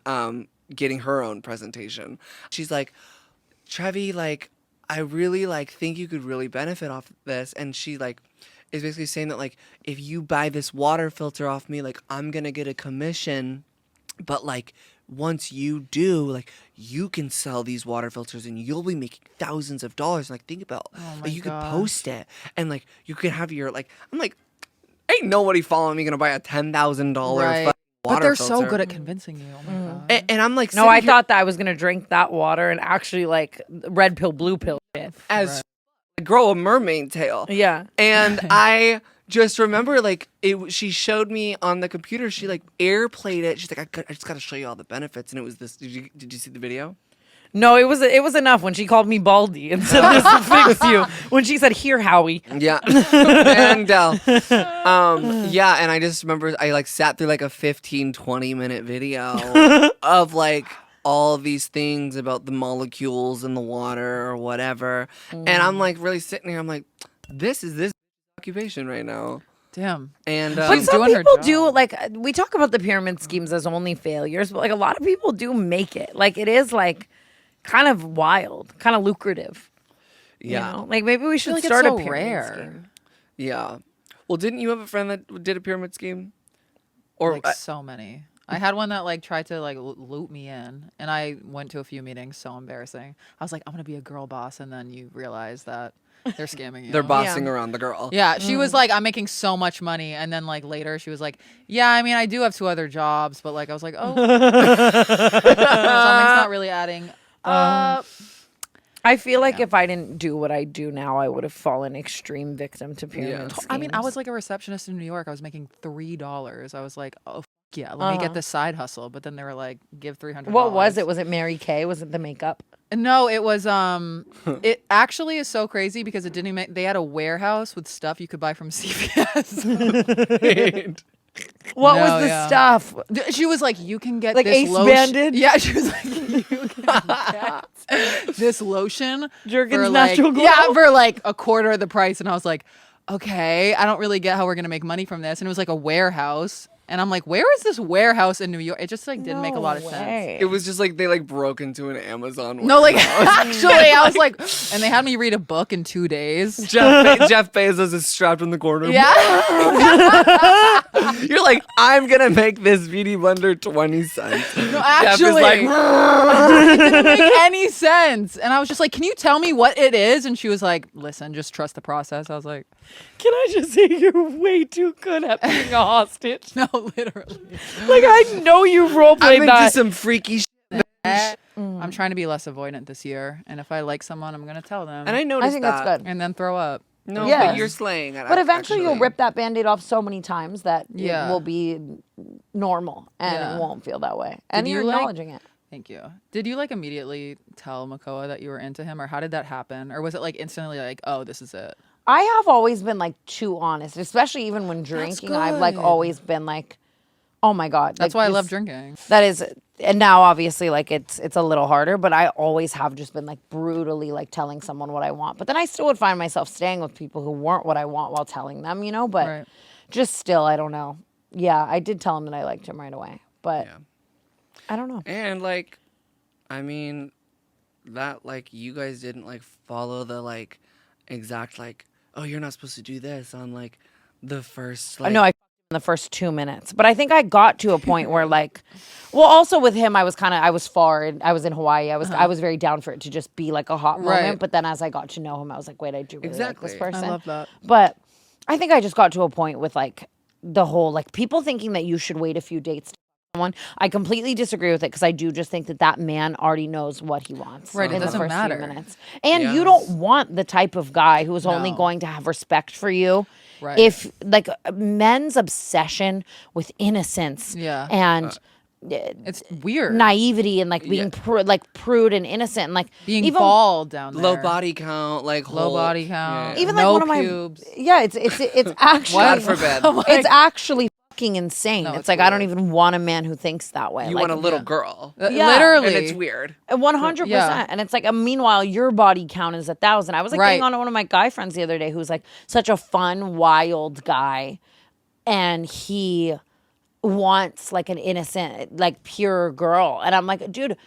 getting her own presentation. She's like, Trevi, like, I really like think you could really benefit off this, and she like is basically saying that like if you buy this water filter off me, like I'm gonna get a commission. But like once you do, like you can sell these water filters and you'll be making thousands of dollars. Like think about like you could post it and like you could have your like I'm like ain't nobody following me gonna buy a $10,000 Right. water But they're filter. so good at convincing you. Oh my God. And I'm like No, I thought that I was gonna drink that water and actually like red pill, blue pill shit. as grow a mermaid tail. Yeah. And I just remember like she showed me on the computer, she like airplayed it. She's like, I just gotta show you all the benefits. And it was this, did you see the video? No, it was enough when she called me Baldy and said this will fix you. When she said, "Here, Howie." Yeah. And yeah, and I just remember I like sat through like a 15-20 minute video of like all of these things about the molecules in the water or whatever. And I'm like really sitting here, I'm like, this is this occupation right now. Damn. And But She's some doing her people job. do, like, we talk about the pyramid schemes as only failures, but like a lot of people do make it. Like it is like kind of wild, kind of lucrative. yeah. You know? Like maybe we I should feel like start it's a so pyramid rare. scheme. Yeah. Well, didn't you have a friend that did a pyramid scheme? Or Like so many. I had one that like tried to like loop me in, and I went to a few meetings. So embarrassing. I was like, I'm gonna be a girl boss, and then you realize that they're scamming you. they're bossing around the girl. Yeah, she was like, I'm making so much money, and then like later she was like, yeah, I mean, I do have 2 other jobs, but like I was like, oh, something's not really adding up. I feel like if I didn't do what I do now, I would have fallen extreme victim to pyramid schemes. I mean, I was like a receptionist in New York. I was making $3. I was like, oh, yeah, let me get this side hustle. But then they were like, give $300. What was it? Was it Mary Kay? Was it the makeup? No, it was it actually is so crazy because it didn't even they had a warehouse with stuff you could buy from CVS. What No, was the yeah. stuff? She was like, you can get Like this Ace lotion. Banded? Yeah, she was like, you can get this lotion Jergens for like, Natural Glow? yeah, for like a quarter of the price. And I was like, okay, I don't really get how we're gonna make money from this. And it was like a warehouse. And I'm like, where is this warehouse in New York? It just like didn't make a lot of sense. It was just like they like broke into an Amazon. No, like actually, I was like, and they had me read a book in 2 days. Jeff Bezos is strapped in the corner. Yeah. You're like, I'm gonna make this beauty blender 20 cents. No, Jeff is actually, like, it didn't make any sense. And I was just like, can you tell me what it is? And she was like, listen, just trust the process. I was like, Can I just say you're way too good at being a hostage? no, literally. Like I know you I'm roleplayed into that. some freaky shit. I'm trying to be less avoidant this year. And if I like someone, I'm going to tell them. And I noticed I think that. that's good. And then throw up. No, Yeah. but you're slaying it. But eventually actually. you'll rip that Band-Aid off so many times that Yeah. it will be normal and Yeah. it won't feel that way. And Did you're you, like- acknowledging it. Thank you. Did you like immediately tell Makoa that you were into him, or how did that happen? Or was it like instantly like, oh, this is it? I have always been like too honest, especially even when drinking. I've like good. always been like, oh my God. That's like, why I this- love drinking. That is, and now obviously like it's a little harder, but I always have just been like brutally like telling someone what I want. But then I still would find myself staying with people who weren't what I want while telling them, you know, but Right. just still, I don't know. Yeah, I did tell him that I liked him right away, but Yeah. I don't know. And like, I mean, that like you guys didn't like follow the like exact like, oh, you're not supposed to do this on like the first like No, I the first 2 minutes. But I think I got to a point where like, well, also with him, I was far and I was in Hawaii. I was very down for it to just be like a hot moment. But then as I got to know him, I was like, wait, I do really like this person. I love that. But I think I just got to a point with like the whole like people thinking that you should wait a few dates to someone. I completely disagree with it because I do just think that that man already knows what he wants Right, it in the doesn't first matter. few minutes. And you don't want the type of guy who is only No. going to have respect for you. Right. If like men's obsession with innocence and it's weird. naivety and like being prude and innocent and like Being even bald down there. Low body count, like Low body count. even like no one of my pubes. it's actually God forbid. it's actually fucking insane. No, it's it's like I don't weird. even want a man who thinks that way. You like, want a little girl. Literally. And it's weird. 100%. Yeah. And it's like, meanwhile, your body count is 1,000. I was like getting on to one of my guy friends the other day who's like such a fun, wild guy. And he wants like an innocent, like pure girl. And I'm like, dude,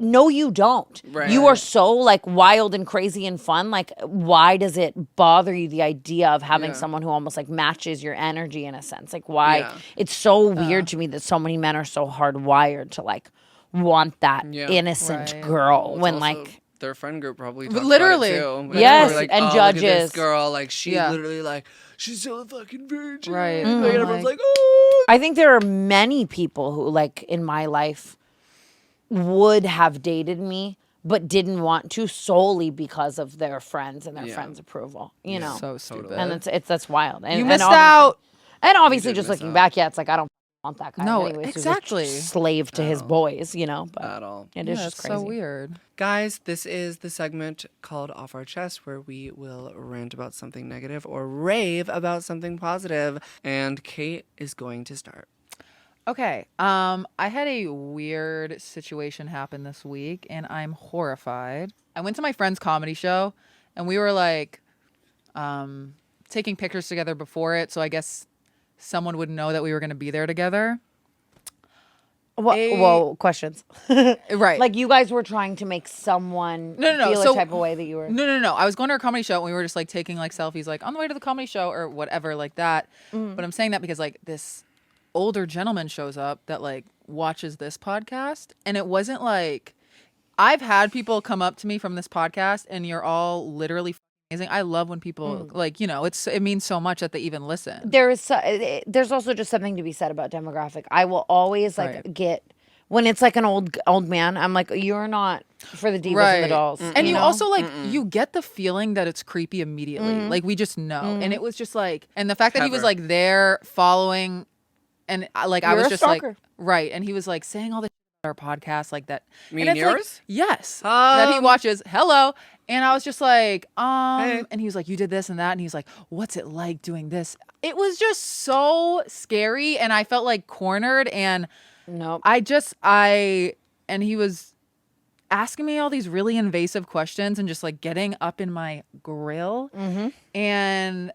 no, you don't. Right. You are so like wild and crazy and fun. Like, why does it bother you the idea of having someone who almost like matches your energy in a sense? Like, why? Yeah. It's so weird to me that so many men are so hardwired to like want that innocent girl when Also, like their friend group probably talks Literally. about it too. Yes, They're like, and oh, look at this judges. girl, like she Yeah. literally like she's still a fucking virgin. Right. Like, and everyone's Like- like, oh. I think there are many people who, like, in my life would have dated me but didn't want to solely because of their friends and their friends' approval, you know? So stupid. And it's that's wild. And, you and missed obviously- out. And obviously, did just miss looking out. back, it's like, I don't want that guy. No, anyways, who's a exactly. slave to his boys, you know? But At all. it is Yeah, just it's crazy. so weird. Guys, this is the segment called Off Our Chest where we will rant about something negative or rave about something positive. And Kate is going to start. Okay. I had a weird situation happen this week and I'm horrified. I went to my friend's comedy show and we were like taking pictures together before it, so I guess someone would know that we were going to be there together. Whoa, questions. Right. Like, you guys were trying to make someone No. feel So- a type of way that you were... No. I was going to a comedy show and we were just like taking like selfies like on the way to the comedy show or whatever like that. But I'm saying that because like this older gentleman shows up that like watches this podcast, and it wasn't like I've had people come up to me from this podcast and you're all literally amazing. I love when people like, you know, it means so much that they even listen. There's also just something to be said about demographic. I will always like Right. get when it's like an old man. I'm like, you're not for the divas and the dolls. And you know? also like you get the feeling that it's creepy immediately. Like we just know. And it was just like, and the fact that he was Heather. like there following, and I was You're a just stalker. like right, and he was like saying all the shit about our podcast like that. Me and and it's like, yours? yes, that he watches. Hello. And I was just like, Hey. and he was like, you did this and that, and he's like, what's it like doing this? It was just so scary, and I felt like cornered, and Nope. and he was asking me all these really invasive questions and just like getting up in my grill. And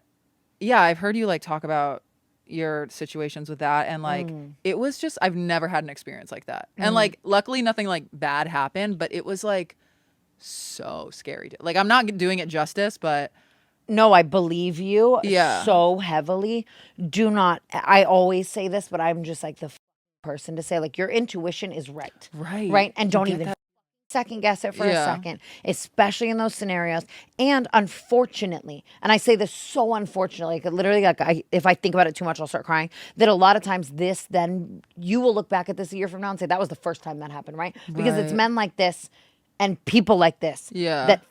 yeah, I've heard you like talk about your situations with that, and like it was just, I've never had an experience like that. And like luckily nothing like bad happened, but it was like so scary. Like I'm not doing it justice, but No, I believe you Yeah. so heavily. Do not. I always say this, but I'm just like the person to say, like, your intuition is right. right. And You don't get even that- second guess it for a Yeah. second, especially in those scenarios. And unfortunately, and I say this so unfortunately, like literally, like if I think about it too much, I'll start crying. That a lot of times then you will look back at this a year from now and say that was the first time that happened, right? Because it's Right. men like this and people like this Yeah. that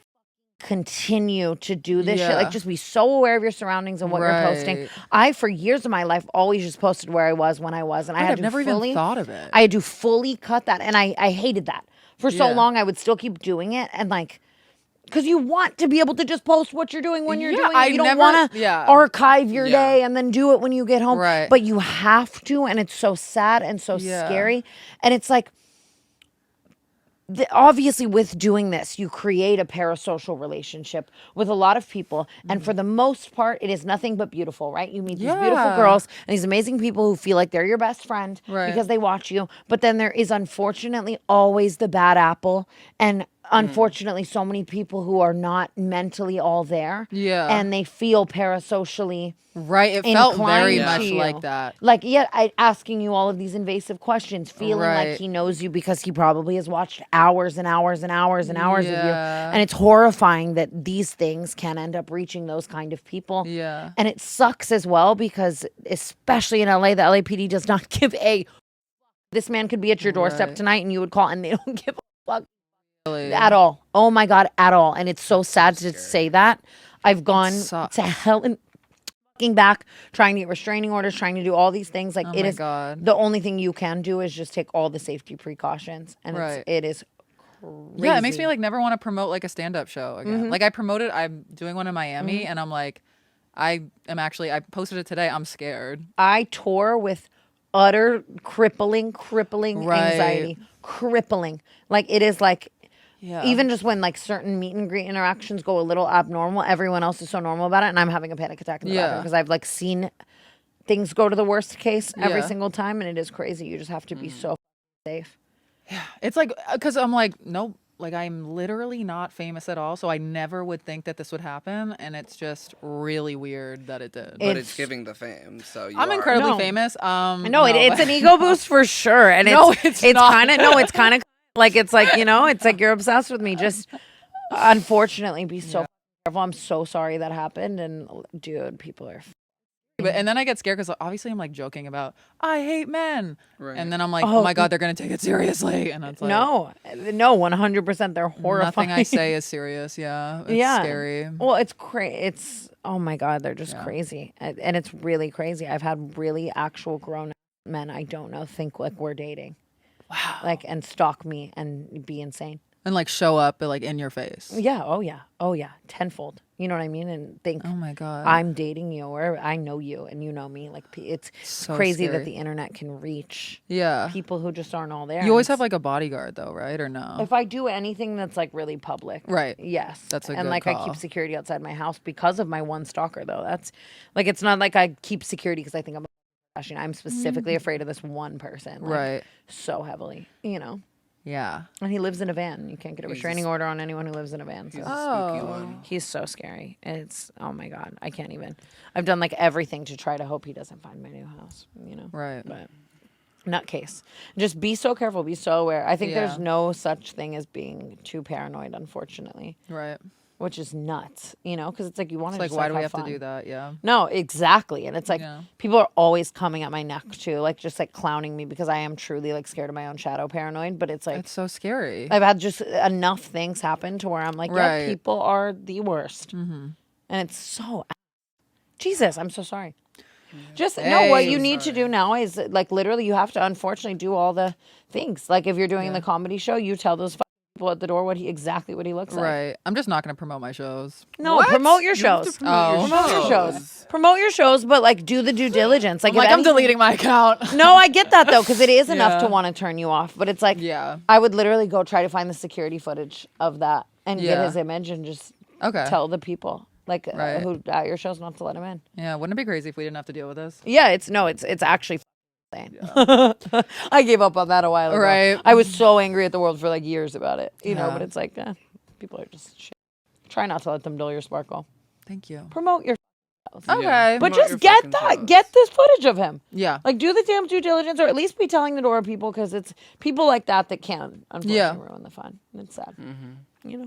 continue to do this shit. Yeah. Like, just be so aware of your surroundings and what you're posting. Right. I, for years of my life, always just posted where I was when I was, and I had I've to never fully, even thought of it. I had to fully cut that, and I hated that. For so Yeah. long, I would still keep doing it, and like, because you want to be able to just post what you're doing when you're Yeah, doing it. I You don't never- want to yeah. archive your Yeah. day and then do it when you get home. Right. But you have to, and it's so sad and so Yeah. scary. And it's like, obviously with doing this, you create a parasocial relationship with a lot of people, and for the most part it is nothing but beautiful, right? You meet these beautiful Yeah. girls and these amazing people who feel like they're your best friend Right. because they watch you, but then there is unfortunately always the bad apple. And unfortunately so many people who are not mentally all there. Yeah. And they feel parasocially Right. It felt very inclined much to you. like that. Like, asking you all of these invasive questions, feeling like Right. he knows you because he probably has watched hours and hours and hours and hours of you. Yeah. And it's horrifying that these things can end up reaching those kind of people. Yeah. And it sucks as well because, especially in LA, the LAPD does not give a. This man could be at your doorstep Right. tonight and you would call and they don't give a fuck Really. at all. Oh my God, at all. And it's so sad to say that. I've gone sucks. to hell and fucking back, trying to get restraining orders, trying to do all these things. Like, Oh it my is God. the only thing you can do is just take all the safety precautions. And Right. it is Yeah, it makes me crazy. like never want to promote like a stand-up show again. Like I'm doing one in Miami and I'm like, I posted it today. I'm scared. I tour with utter crippling Right. anxiety. Crippling. Like, it is like, Yeah. even just when like certain meet and greet interactions go a little abnormal, everyone else is so normal about it, and I'm having a panic attack in the bathroom because I've like seen things go to the worst case every Yeah. single time, and it is crazy. You just have to be so safe. It's like, because I'm like, nope, like I'm literally not famous at all. So I never would think that this would happen. And it's just really weird that it did. But it's It's- giving the fame, so you I'm are. incredibly No. famous. No, it's an ego boost for sure, and No, it's it's not. kind of it's kind of like, it's like, it's like you're obsessed with me. Just unfortunately, be so careful. I'm so sorry that happened, and dude, people are. And then I get scared because obviously I'm like joking about, I hate men. Right. And then I'm like, Oh, oh my God, they're going to take it seriously. And it's like, No, 100%. They're horrifying. nothing I say is serious. Yeah. It's Yeah. scary. Well, it's crazy. It's, oh my God, they're just crazy. And it's really crazy. I've had really actual grown men I don't know think like we're dating. Wow. Like, and stalk me and be insane. And like show up like in your face. Yeah. Oh yeah. Oh yeah. Tenfold. You know what I mean? And think Oh my God. I'm dating you or I know you and you know me. Like, it's So crazy scary. that the internet can reach Yeah. people who just aren't all there. You always And have like a bodyguard though, right? Or no? if I do anything that's like really public, Right. yes, That's a and good like I call. keep security outside my house because of my one stalker. Though that's like, it's not like I keep security because I think I'm a I'm specifically afraid of this one person, like, Right. So heavily, Yeah. And he lives in a van. You can't get a restraining order on anyone who lives in a van. He's So. a spooky one. He's so scary. It's, oh my God, I can't even. I've done like everything to try to hope he doesn't find my new house. Right. But nutcase. Just be so careful. Be so aware. I think Yeah. there's no such thing as being too paranoid, unfortunately, Right. which is nuts. Because it's like you want It's to like, just why like, do we have fun. to do that? Yeah. No, exactly. And it's like Yeah. people are always coming at my neck too, like just like clowning me because I am truly like scared of my own shadow paranoid. But it's like It's so scary. I've had just enough things happen to where I'm like, yeah, Right. people are the worst. And it's so, Jesus, I'm so sorry. Just no, what Hey. you need to do now is like literally you have to unfortunately do all the things. Like if you're doing the comedy show, you tell those people at the door exactly what he looks like. Right. I'm just not going to promote my shows. No, What? promote your You have to shows. promote Promote your shows. Promote your shows, but like do the due diligence. Like, I'm like, I'm deleting my account. No, I get that though, because it is enough to Yeah. want to turn you off. But it's like, Yeah. I would literally go try to find the security footage of that and get Yeah. his image and just Okay. tell the people like Right. who at your shows not to let him in. Yeah. Wouldn't it be crazy if we didn't have to deal with this? Yeah, it's actually insane. I gave up on that a while ago. Right. I was so angry at the world for like years about it, Yeah. but it's like, people are just shit. Try not to let them dull your sparkle. Thank you. Promote your Okay. Yeah. but Promote your just get fucking that. shows. Get this footage of him. Yeah. Like, do the damn due diligence, or at least be telling the door people, because it's people like that can, unfortunately, Yeah. ruin the fun. It's sad. Mm-hmm.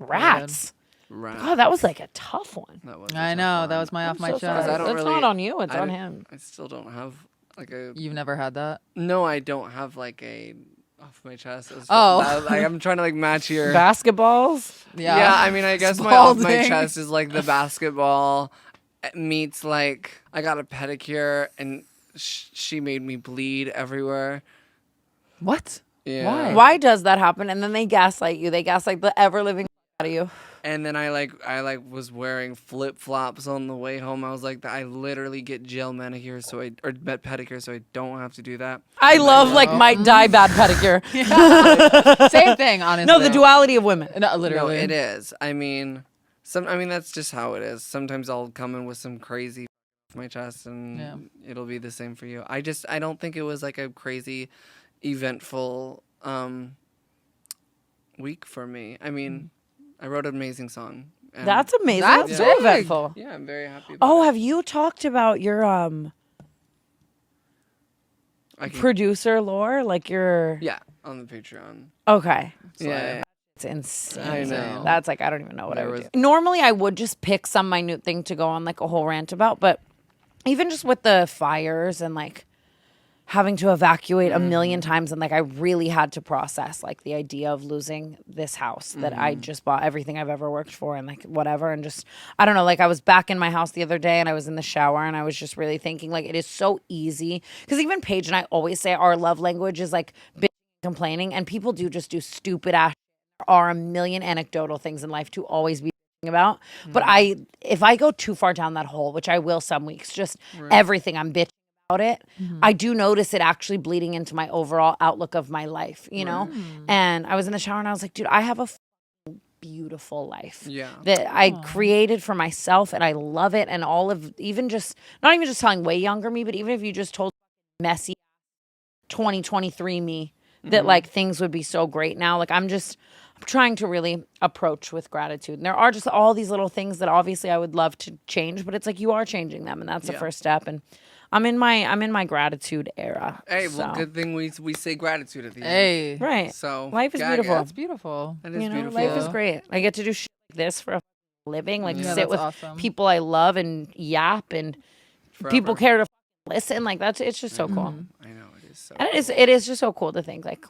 Rats. Right. God, that was like a tough one. That was I know. That was my off my so chest. sorry. I don't It's really- not on you. It's I on don't- him. I still don't have like a. You've never had that? No, I don't have like a off my chest. Oh. I'm trying to like match your. Basketballs. Yeah. I mean, I guess my off my Spalding. chest is like the basketball meets like I got a pedicure and she made me bleed everywhere. What? Yeah. Why? Why does that happen? And then they gaslight you. They gaslight the ever living out of you. And then I was wearing flip flops on the way home. I was like, I literally get gel manicure or pedicure, so I don't have to do that. I love like might die bad pedicure. Same thing, honestly. No, the duality of women. No, No, literally. it is. I mean, that's just how it is. Sometimes I'll come in with some crazy off my chest, and it'll be the same for you. I don't think it was like a crazy, eventful week for me. I mean, I wrote an amazing song. And That's amazing. That's That's so big. eventful. yeah, I'm very happy about Oh, it. have you talked about your I can, producer lore? Like your yeah, on the Patreon. okay. Yeah. It's insane. I know. That's like I don't even know what I There would was- do. Normally I would just pick some minute thing to go on like a whole rant about, but even just with the fires and like having to evacuate a million times and like I really had to process like the idea of losing this house that I just bought, everything I've ever worked for and like whatever, and just I don't know, like I was back in my house the other day and I was in the shower and I was just really thinking like it is so easy, because even Paige and I always say our love language is like bitching and complaining, and people do just do stupid ass. There are a million anecdotal things in life to always be bitching about, but if I go too far down that hole, which I will some weeks, just everything I'm bitching about it, I do notice it actually bleeding into my overall outlook of my life, you know? And I was in the shower and I was like, dude, I have a beautiful life that I created for myself and I love it. And all of, even just, not even just telling way younger me, but even if you just told messy 2023 me that like things would be so great now, like I'm trying to really approach with gratitude. And there are just all these little things that obviously I would love to change, but it's like you are changing them and that's the first step. And I'm in my gratitude era. Hey, so. well, good thing we say gratitude at the end. Hey. Right. So Life is gag beautiful. it. That's beautiful. That is You know, beautiful. life is great. I get to do shit like this for a living, like Yeah, sit that's with awesome. people I love and yap, and people care to listen. Like it's just so cool. I know, it is so And it is just so cool to think like,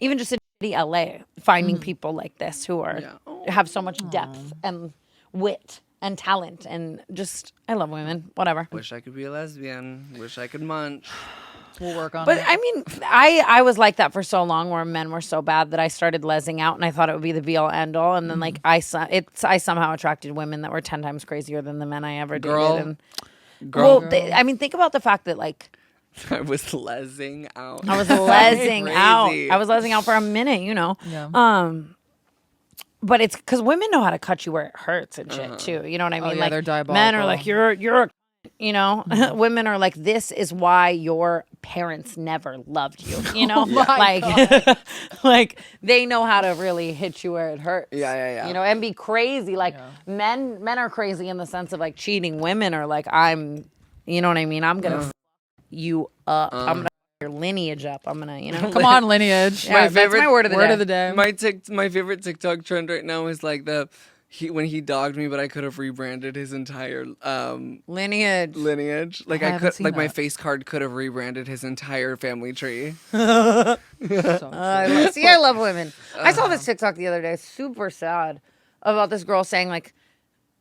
even just in LA, finding people like this who are have so much depth and wit and talent, and just I love women. Whatever. Wish I could be a lesbian. Wish I could munch. We'll work on But it. I mean, I was like that for so long, where men were so bad that I started lesing out, and I thought it would be the be all end all, and then like I somehow attracted women that were 10 times crazier than the men I ever Girl. dated. And Girl. I mean, think about the fact that like I was lesing out. I was lesing out. Crazy. I was lesing out for a minute, you know. Yeah. But it's because women know how to cut you where it hurts and shit too. You know what I mean? yeah, like they're diabolical. men are like you're a, you know. Women are like, this is why your parents never loved you. You know, like like they know how to really hit you where it hurts. Yeah. You know, and be crazy. Like men are crazy in the sense of like cheating. Women are like, you know what I mean? I'm gonna f you up. I'm gonna f your lineage up. I'm gonna, you know. Come on, lineage. Yeah, that's my word of the day. My favorite TikTok trend right now is like when he dogged me, but I could have rebranded his entire Lineage. Like I I haven't could, seen like my that. face card could have rebranded his entire family tree. See, I love women. I saw this TikTok the other day, super sad, about this girl saying like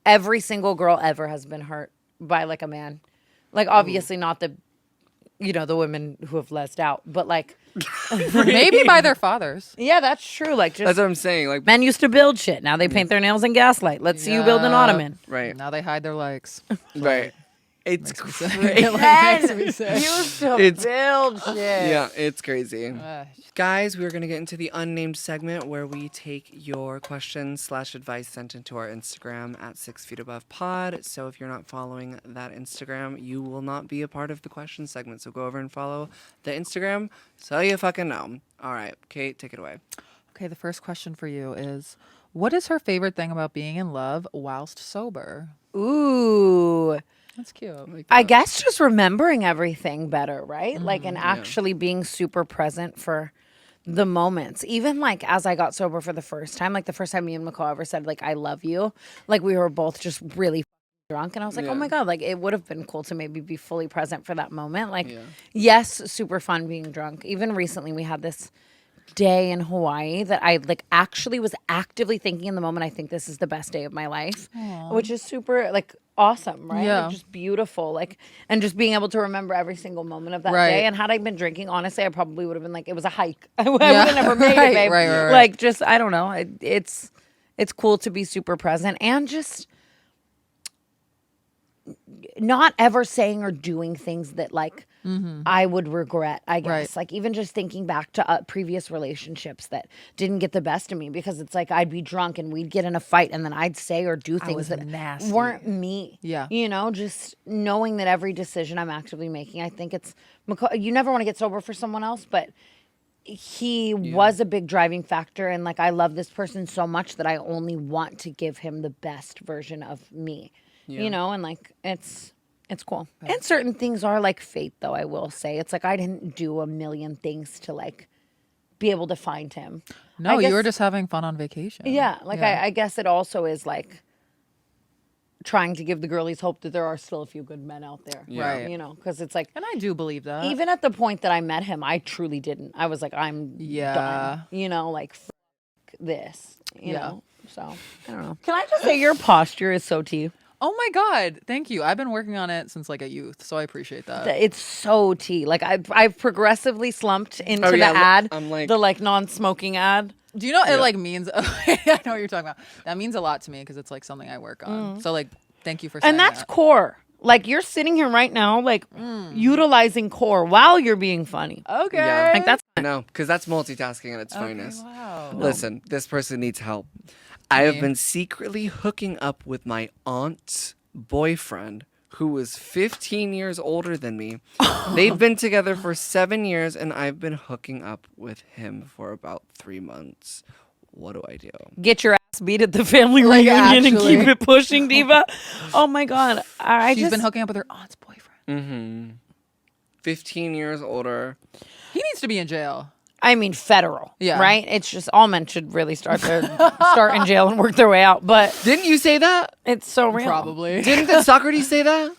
every single girl ever has been hurt by like a man. Like obviously not the, you know, the women who have lesed out, but like Maybe by their fathers. yeah, that's true. Like just That's what I'm saying. Like men used to build shit. Now they paint their nails in gaslight. Let's see you build an Yeah. ottoman. right, Now they hide their likes. right. It's Makes me crazy. sad. Men Makes me sad. used to It's- build shit. Yeah, it's crazy. Ugh. Guys, we're going to get into the unnamed segment where we take your questions / advice sent into our Instagram at 6 feet above pod. So if you're not following that Instagram, you will not be a part of the question segment. So go over and follow the Instagram so you fucking know. All right, Kate, take it away. Okay, the first question for you is, what is her favorite thing about being in love whilst sober? Ooh. That's cute. I guess just remembering everything better, right? Like, and actually being super present for the moments. Even like as I got sober for the first time, like the first time me and McCall ever said like I love you, like we were both just really drunk, and I was like, oh my god, like it would have been cool to maybe be fully present for that moment. Like, yes, super fun being drunk. Even recently, we had this day in Hawaii that I like actually was actively thinking in the moment, I think this is the best day of my life, which is super like awesome, right? Yeah. Like, just beautiful, like, and just being able to remember every single moment of that Right. day. And had I been drinking, honestly, I probably would have been like, it was a hike. I would have never made Right, it, babe. right. Like, just I don't know. It's cool to be super present and just not ever saying or doing things that like I would regret, I guess. Right. Like even just thinking back to previous relationships that didn't get the best of me, because it's like I'd be drunk and we'd get in a fight and then I'd say or do things was that nasty. weren't me. Yeah. You know, just knowing that every decision I'm actively making, I think it's, you never want to get sober for someone else, but he was a big driving factor, and like I love this person so much that I only want to give him the best version of me. You know, and like it's cool. And certain things are like fate, though, I will say. It's like I didn't do a million things to like be able to find him. No, you were just having fun on vacation. Yeah, like I guess it also is like trying to give the girlies hope that there are still a few good men out there. Right. You know, because it's like, And I do believe that. even at the point that I met him, I truly didn't. I was like, I'm done. You know, like, f- this, you know? So, I don't know. Can I just say your posture is so tea? Oh my God. Thank you. I've been working on it since like a youth. So I appreciate that. It's so tea. Like, I've progressively slumped into the ad, I'm like, the like non-smoking ad. Do you know it like means, I know what you're talking about. That means a lot to me because it's like something I work on. So like, thank you for saying And that's that. core. Like, you're sitting here right now, like, utilizing core while you're being funny. Okay. Yeah. Like, that's no, because that's multitasking at its finest. Wow. Listen, this person needs help. I have been secretly hooking up with my aunt's boyfriend, who is 15 years older than me. They've been together for 7 years, and I've been hooking up with him for about 3 months. What do I do? get your ass beat at the family Like, reunion and actually. keep it pushing, diva. Oh my God. She's been hooking up with her aunt's boyfriend. Mm-hmm. 15 years older. He needs to be in jail. I mean, federal. Yeah. Right? It's just all men should really start in jail and work their way out. But Didn't you say that? it's so real. Probably. Didn't Socrates say that?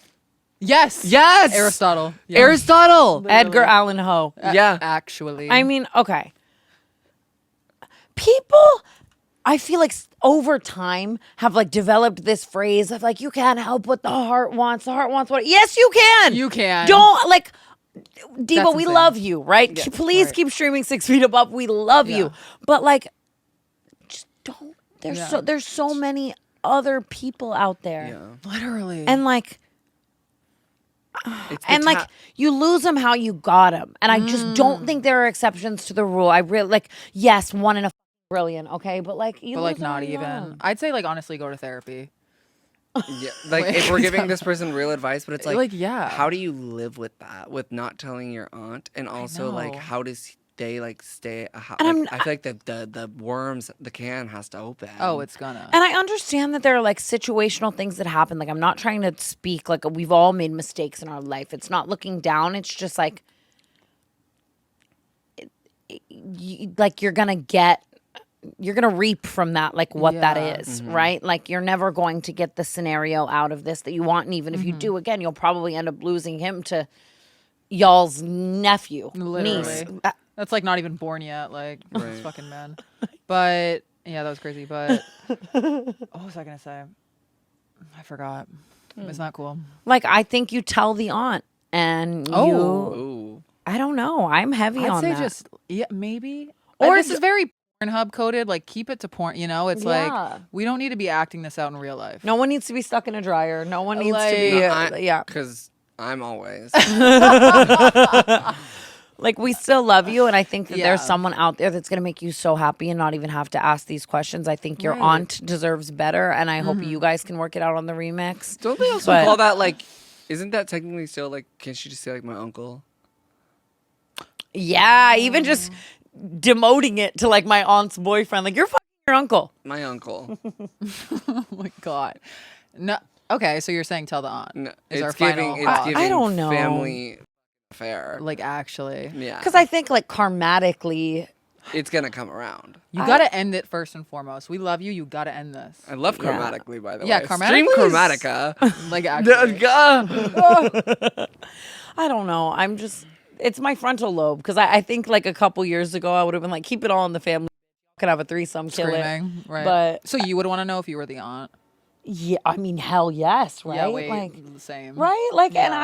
Yes. Yes. Aristotle. Yeah. Aristotle. Edgar Allan Poe. Yeah. Actually. I mean, okay. People, I feel like over time have like developed this phrase of like, you can't help what the heart wants. The heart wants what. Yes, you can. You can. Don't like. Diva, That's we insane. love you, right? Please keep streaming 6 Feet Above. We love you. But like, just don't. There's so many other people out there. Yeah. Literally. And like, It's and like you lose them how you got them. And I just don't think there are exceptions to the rule. I really like, yes, one in a brilliant, okay, but like you but like lose 'em how not you got even. 'em. I'd say like honestly go to therapy. Yeah, like if we're giving this person real advice, but it's like, yeah. how do you live with that, with not telling your aunt, and also like, know. how does they like stay? And I feel like the worms, the can has to open. Oh, it's gonna. And I understand that there are like situational things that happen. Like I'm not trying to speak like we've all made mistakes in our life. It's not looking down. It's just like, you're gonna reap from that, like what Yeah. that is, right? Like you're never going to get the scenario out of this that you want, and even if you do, again, you'll probably end up losing him to y'all's nephew, Literally. niece. That's like not even born yet. Like this fucking man. But yeah, that was crazy. But what was I gonna say? I forgot. It's not cool. Like I think you tell the aunt, and you. Ooh. I don't know. I'm heavy I'd on say that. just maybe. Or Or this is very Pornhub coded. Like keep it to porn. You know, it's Yeah. like we don't need to be acting this out in real life. No one needs to be stuck in a dryer. No one needs to be. Like- Yeah. Because I'm always. Like we still love you, and I think that Yeah. there's someone out there that's gonna make you so happy and not even have to ask these questions. I think your Right. aunt deserves better, and I hope you guys can work it out on the remix. Don't they also But- call that like? Isn't that technically still like? Can't she just say like my uncle? Yeah, even just demoting it to like my aunt's boyfriend, like you're fucking your uncle. My uncle. Oh my god. No. Okay, so you're saying tell the aunt. No, Is our it's giving. final It's thought. giving I don't know. family affair. Like actually. Yeah. Because I think like karmatically, It's gonna come around. You gotta end it first and foremost. We love you. You gotta end this. I love Yeah. Chromatically, by the Yeah, way. Chromatically Stream is- Chromatica. Like actually. I don't know. I'm just, it's my frontal lobe. Because I think like a couple years ago, I would have been like, keep it all in the family. Could have a threesome, kill it. Screaming. Right. But so you would want to know if you were the aunt. yeah, I mean, hell yes, right? Yeah, wait. Like, Same. right? Like, and Yeah.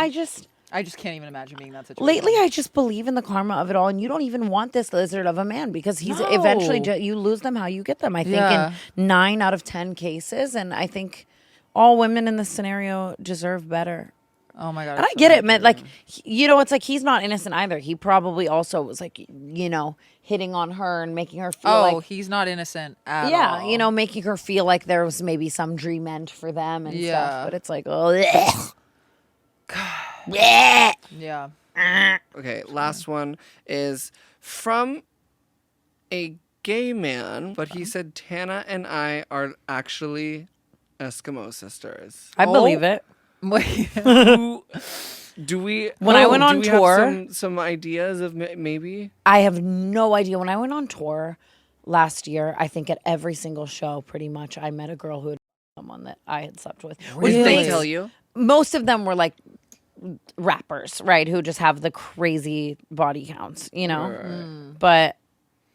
I just can't even imagine being in that situation. lately, I just believe in the karma of it all. And you don't even want this lizard of a man because he's No. eventually, you lose them how you get them. I think Yeah. in 9 out of 10 cases. And I think all women in this scenario deserve better. Oh my god. And I get it, man. Like, you know, it's like he's not innocent either. He probably also was like, you know, hitting on her and making her feel Oh, like, he's not innocent at yeah, all. you know, making her feel like there was maybe some dream end for them and Yeah. stuff. But it's like, oh, bleh. Yeah. Okay, last one is from a gay man, but he said Tana and I are actually Eskimo sisters. I believe it. Wait. Who do we? When I went do on we have tour- some ideas of maybe. I have no idea. When I went on tour last year, I think at every single show, pretty much, I met a girl who had someone that I had slept with. What did they makes- tell you? Most of them were like rappers, right? Who just have the crazy body counts, you know? Right. But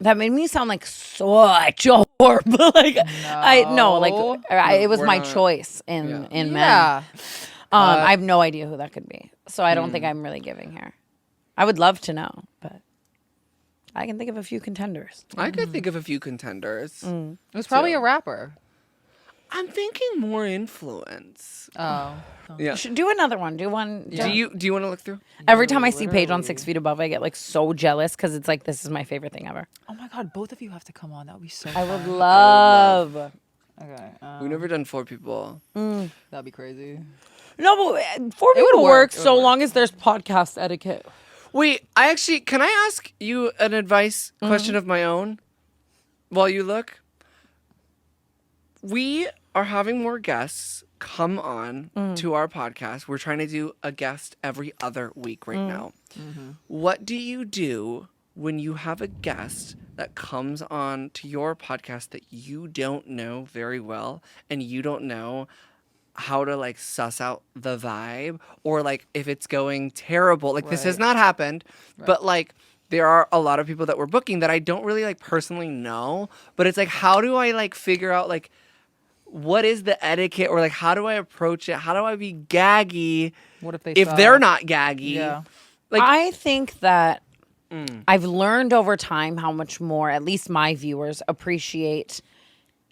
that made me sound like such a whore. But like, it was we're my not- choice in Yeah. men. Yeah. I have no idea who that could be. So I don't think I'm really giving here. I would love to know, but I can think of a few contenders. I could think of a few contenders. It was probably a rapper. I'm thinking more influence. Oh. Yeah. Should do another one. Do one. Do you want to look through? Every time I see Paige on 6 Feet Above, I get like so jealous because it's like this is my favorite thing ever. Oh my God, both of you have to come on. That would be so I would fun. love. Okay. We've never done 4 people. That'd be crazy. No, but 4 people work. work It would so work. long as there's podcast etiquette. Wait, can I ask you an advice question of my own while you look? We are having more guests come on to our podcast. We're trying to do a guest every other week right now. What do you do when you have a guest that comes on to your podcast that you don't know very well and you don't know how to like suss out the vibe or like if it's going terrible? Like this has not happened, but like there are a lot of people that we're booking that I don't really like personally know, but it's like, how do I like figure out like what is the etiquette or like how do I approach it? How do I be gaggy What if they if suck? they're not gaggy? Yeah. Like I think that I've learned over time how much more, at least my viewers, appreciate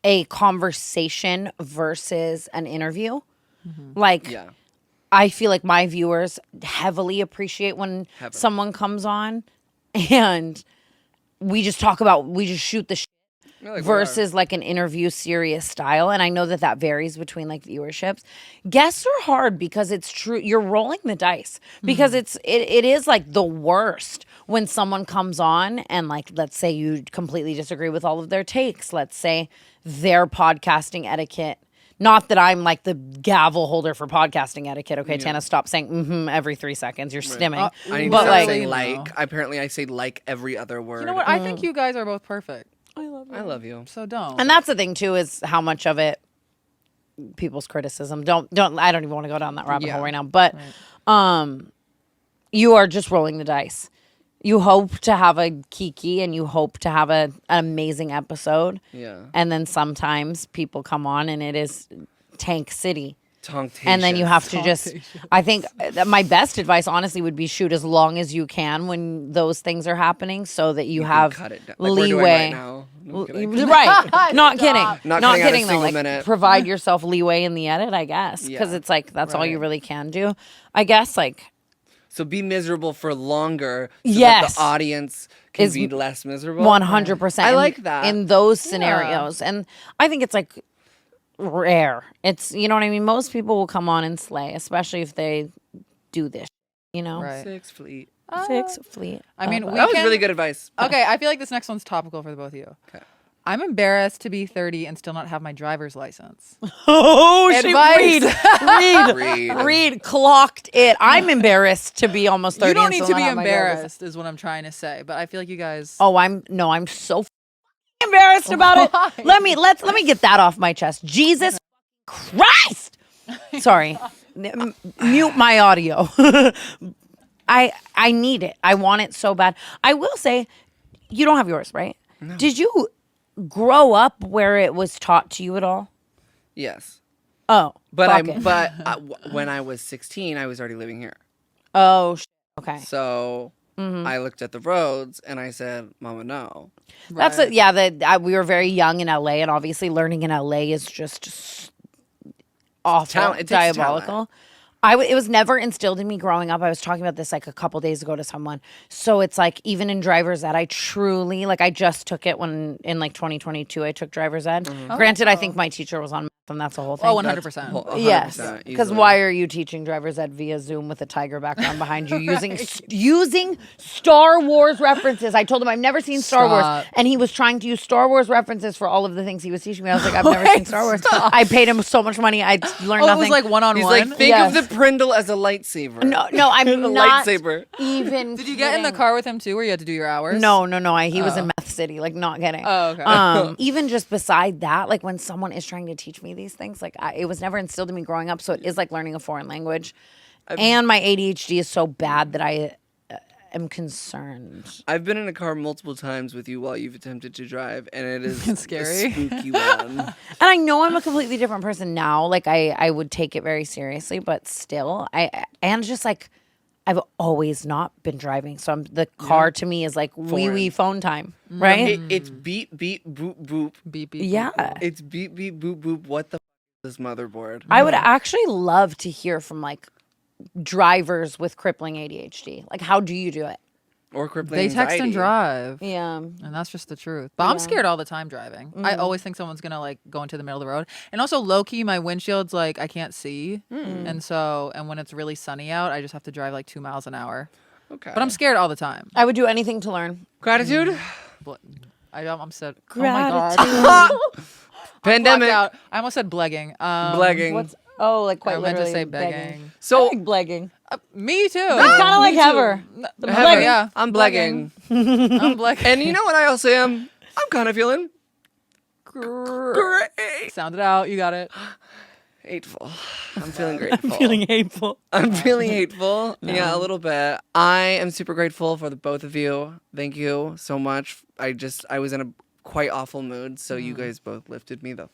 a conversation versus an interview. Like, yeah. I feel like my viewers heavily appreciate when someone comes on and we just shoot the shit You're like, versus like an interview serious style. And I know that varies between like viewerships. Guests are hard because it's true. You're rolling the dice because it is like the worst when someone comes on and like, let's say you completely disagree with all of their takes. Let's say their podcasting etiquette. Not that I'm like the gavel holder for podcasting etiquette. Okay, Tana, stop saying every 3 seconds. You're stimming. I need to But, start like- saying You like. know. Apparently, I say like every other word. You know what? I think you guys are both perfect. I love you. So don't. And that's the thing too, is how much of it people's criticism. Don't I don't even want to go down that rabbit hole right now. But you are just rolling the dice. You hope to have a kiki and you hope to have an amazing episode. Yeah. And then sometimes people come on and it is Tank City. Tongue-tatious. And then you have to just, I think that my best advice, honestly, would be shoot as long as you can when those things are happening so that you have cut it down. Like we're doing leeway. right now. No kidding. Right. Not kidding. Not Not cutting out a kidding though. single Like, minute. provide yourself leeway in the edit, I guess. Because Yeah. it's like, that's all you Right. really can do. I guess, like, So be miserable for longer so that Yes. the audience can Is be less miserable. 100%. I like that. In those scenarios. And I think it's like rare. It's, you know what I mean? Most people will come on and slay, especially if they do this, you know? Right. 6 Fleet. Six Fleet. I mean, we That was can- really good advice. Okay, I feel like this next one's topical for the both of you. Okay. I'm embarrassed to be 30 and still not have my driver's license. Oh, Advice. Reed clocked it. I'm embarrassed to be almost 30. You don't and need still to not be have my driver's embarrassed, is what I'm trying to say. But I feel like you guys. Oh, I'm so embarrassed about it. Let me get that off my chest. Jesus Christ. Sorry. Mute my audio. I need it. I want it so bad. I will say, you don't have yours, right? No. Did you grow up where it was taught to you at all? Yes. Oh, But fuck it. when I was 16, I was already living here. Oh, okay. So I looked at the roads and I said, "Mama, no." That's we were very young in LA, and obviously learning in LA is just awful, It takes diabolical. talent. It was never instilled in me growing up. I was talking about this like a couple days ago to someone. So it's like even in driver's ed, I truly like I just took it when in like 2022 I took driver's ed. Granted, I think my teacher was on and that's the whole thing. Oh, 100%. Yes, 100% because easily. why are you teaching drivers ed via Zoom with a tiger background behind you using Star Wars references? I told him I've never seen Star Wars, Stop. and he was trying to use Star Wars references for all of the things he was teaching me. I was like, I've never seen Star Wars. I paid him so much money. I learned Oh, nothing. it was like He's one-on-one? like, think Yes. of the Prindle as a lightsaber. no, I'm A not lightsaber. even. Did you get in the kidding. car with him too, where you had to do your hours? No. He was in Meth City. Like, not kidding. Oh, okay. Even just beside that, like when someone is trying to teach me these things, like it was never instilled in me growing up. So it is like learning a foreign language. And my ADHD is so bad that I am concerned. I've been in a car multiple times with you while you've attempted to drive, and it is It's scary. a spooky one. And I know I'm a completely different person now. Like I would take it very seriously, but still, and just like I've always not been driving. So the car to me is like wee phone time, right? It's beep, beep, boop, boop. Beep, beep, Yeah. beep, beep. It's beep, beep, boop, boop. What the is this motherboard? I would actually love to hear from like drivers with crippling ADHD. Like, how do you do it? Or crippling They text and anxiety. drive. Yeah. And that's just the truth. But I'm scared all the time driving. I always think someone's gonna like go into the middle of the road. And also low key, my windshield's like I can't see. And when it's really sunny out, I just have to drive like 2 miles an hour. Okay. But I'm scared all the time. I would do anything to learn. Gratitude? But I'm sad. Oh my god. Gratitude. Pandemic. Blacked out. I almost said blegging. Blegging. What's like quite I meant literally to say begging. begging. So, I like blegging. Me too. It's kind of like Heather. The Heather, blegging. yeah. I'm blegging. I'm blegging. And you know what I also am? I'm kind of feeling great. Sound it out. You got it. Hateful. I'm feeling grateful. hateful. I'm feeling hateful. Yeah, a little bit. I am super grateful for the both of you. Thank you so much. I was in a quite awful mood, so you guys both lifted me the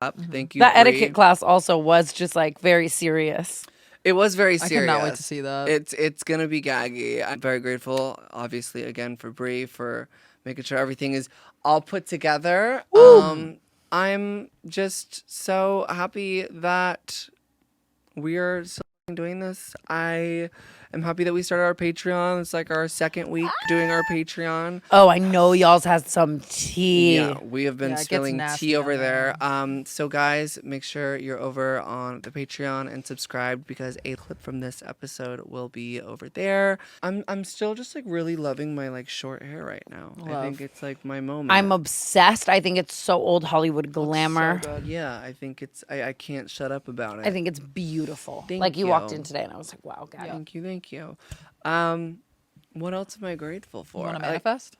up. Thank you. That Bree. etiquette class also was just like very serious. It was very I serious. cannot wait to see that. It's gonna be gaggy. I'm very grateful, obviously, again for Bree for making sure everything is all put together. I'm just so happy that we're still doing this. I am happy that we started our Patreon. It's like our second week doing our Patreon. Oh, I know y'all's has some tea. Yeah, we have been Yeah, it gets spilling nasty tea on over there. there. So guys, make sure you're over on the Patreon and subscribed because a clip from this episode will be over there. I'm still just like really loving my like short hair right now. I think it's like my moment. I'm obsessed. I think it's so old Hollywood glamour. Yeah, I think it's I can't shut up about it. I think it's beautiful. Thank like you walked you. in today and I was like, wow, God. Thank you. What else am I grateful for? You want to manifest?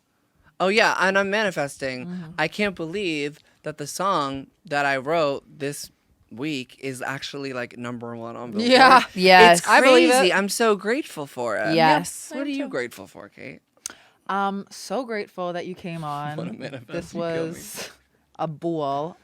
Oh yeah, and I'm manifesting. Mm-hmm. I can't believe that the song that I wrote this week is actually like #1 on Billboard. Yeah. Yes. It's I believe crazy. it. I'm so grateful for it. Yes. What are you grateful for, Kate? So grateful that you came on. What a manifest, This you kill me. was a bull.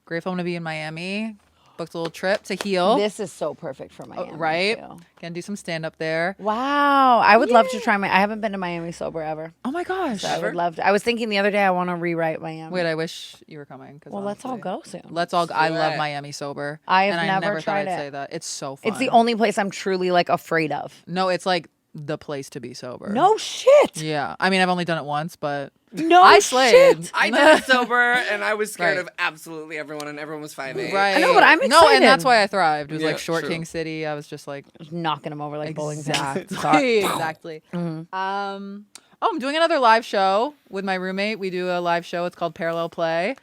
Grateful I'm gonna be in Miami. Booked a little trip to heal. This is so perfect for Miami. Right? too. Gonna do some stand up there. Wow. I would love to try I haven't been to Miami sober ever. Oh my gosh. So I would love to. I was thinking the other day I want to rewrite Miami. Wait, I wish you were coming. well, let's all go soon. Let's all. I love it. Miami sober. I have and never I never tried thought I'd it. say that. It's so fun. It's the only place I'm truly like afraid of. No, it's like the place to be sober. No shit. Yeah. I mean, I've only done it once, but No I slayed. shit. I did it sober, and I was scared Right. of absolutely everyone, and everyone was fine. Right. I know, but I'm No, excited. and that's why I thrived. It was Yeah, like Short true. King City. I was just like Knocking them over like bowling pins. exactly. Exactly. I'm doing another live show with my roommate. We do a live show. It's called Parallel Play,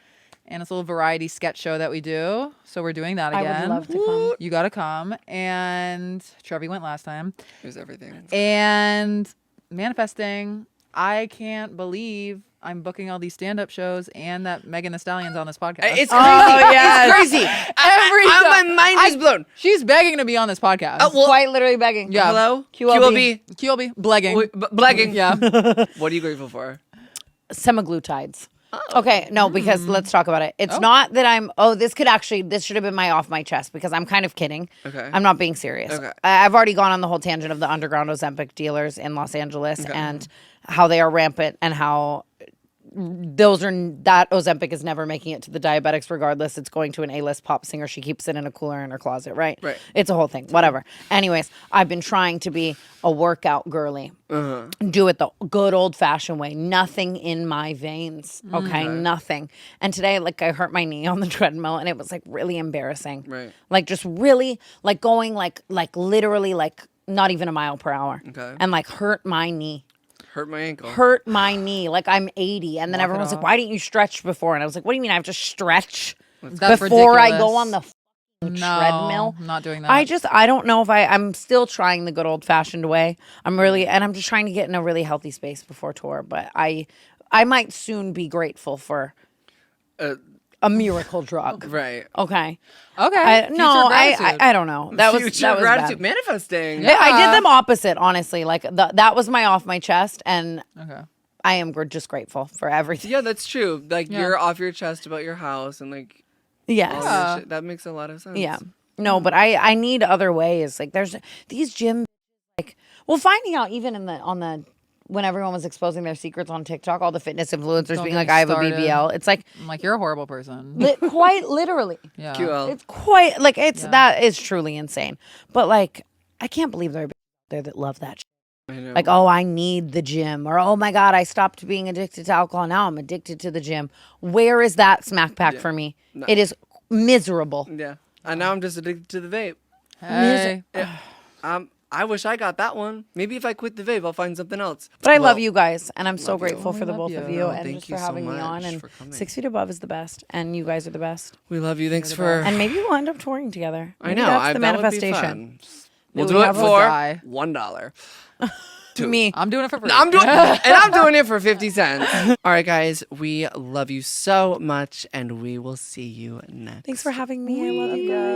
and it's a little variety sketch show that we do. So we're doing that I again. would love to come. You got to come. And Trevi went last time. It was everything. And manifesting, I can't believe I'm booking all these stand-up shows and that Megan Thee Stallion's on this podcast. It's crazy. yes. It's crazy. Every my time. mind is blown. She's begging to be on this podcast. well- Quite literally begging. Yeah. Hello? QLB. QLB, blegging. Blegging. Yeah. What are you grateful for? Semaglutides. Okay, no, because let's talk about it. It's not that this should have been my off my chest because I'm kind of kidding. Okay. I'm not being serious. Okay. I've already gone on the whole tangent of the underground Ozempic dealers in Los Angeles and how they are rampant and how that Ozempic is never making it to the diabetics regardless. It's going to an A-list pop singer. She keeps it in a cooler in her closet, right? Right. It's a whole thing. Whatever. Anyways, I've been trying to be a workout girly. Do it the good old-fashioned way. Nothing in my veins. Okay? Nothing. And today, like, I hurt my knee on the treadmill, and it was, like, really embarrassing. Right. Like, just really, like, going, like literally, like, not even a mile per hour. Okay. And, like, hurt my knee. Hurt my ankle. Hurt my knee. Like, I'm 80. And then Walk it everyone's like, off. why didn't you stretch before? And I was like, what do you mean I have to stretch That's before I ridiculous. go on the treadmill? I'm not doing that. I don't know if I'm still trying the good old fashioned way. I'm just trying to get in a really healthy space before tour. But I might soon be grateful for a miracle drug. Right. Okay. Okay. I don't know. That was Future bad. gratitude. Manifesting. Yeah. I did them opposite, honestly. Like that was my off my chest, and Okay. I am just grateful for everything. Yeah, that's true. Like, Yeah. you're off your chest about your house and, like, Yes. all Yeah. your shit. That makes a lot of sense. Yeah. No, but I need other ways. Like there's these gym like finding out even when everyone was exposing their secrets on TikTok, all the fitness influencers Don't being get like, me I have a started. BBL. It's like I'm like, you're a horrible person. quite literally. Yeah. QL. It's quite like that is truly insane. But like I can't believe there are people out there that love that shit. I know. Like, oh, I need the gym, or oh my God, I stopped being addicted to alcohol. Now I'm addicted to the gym. Where is that smack pack for me? No. It is miserable. Yeah. And now I'm just addicted to the vape. Hey. I wish I got that one. Maybe if I quit the vape, I'll find something else. But I Well, love you guys, and I'm so love you. grateful for the love both of you. you, No, and thank just you for so having me on. much And for coming. 6 Feet Above is the best, and you guys are the best. We love you. Thanks the for. And maybe we'll end up touring together. I Maybe know. that's the that would be manifestation. fun. We'll we do it have a for guy. $1. Me. I'm doing it for free. I'm doing it for 50 cents. All right, guys. We love you so much, and we will see you next. Thanks for having me. I love you guys.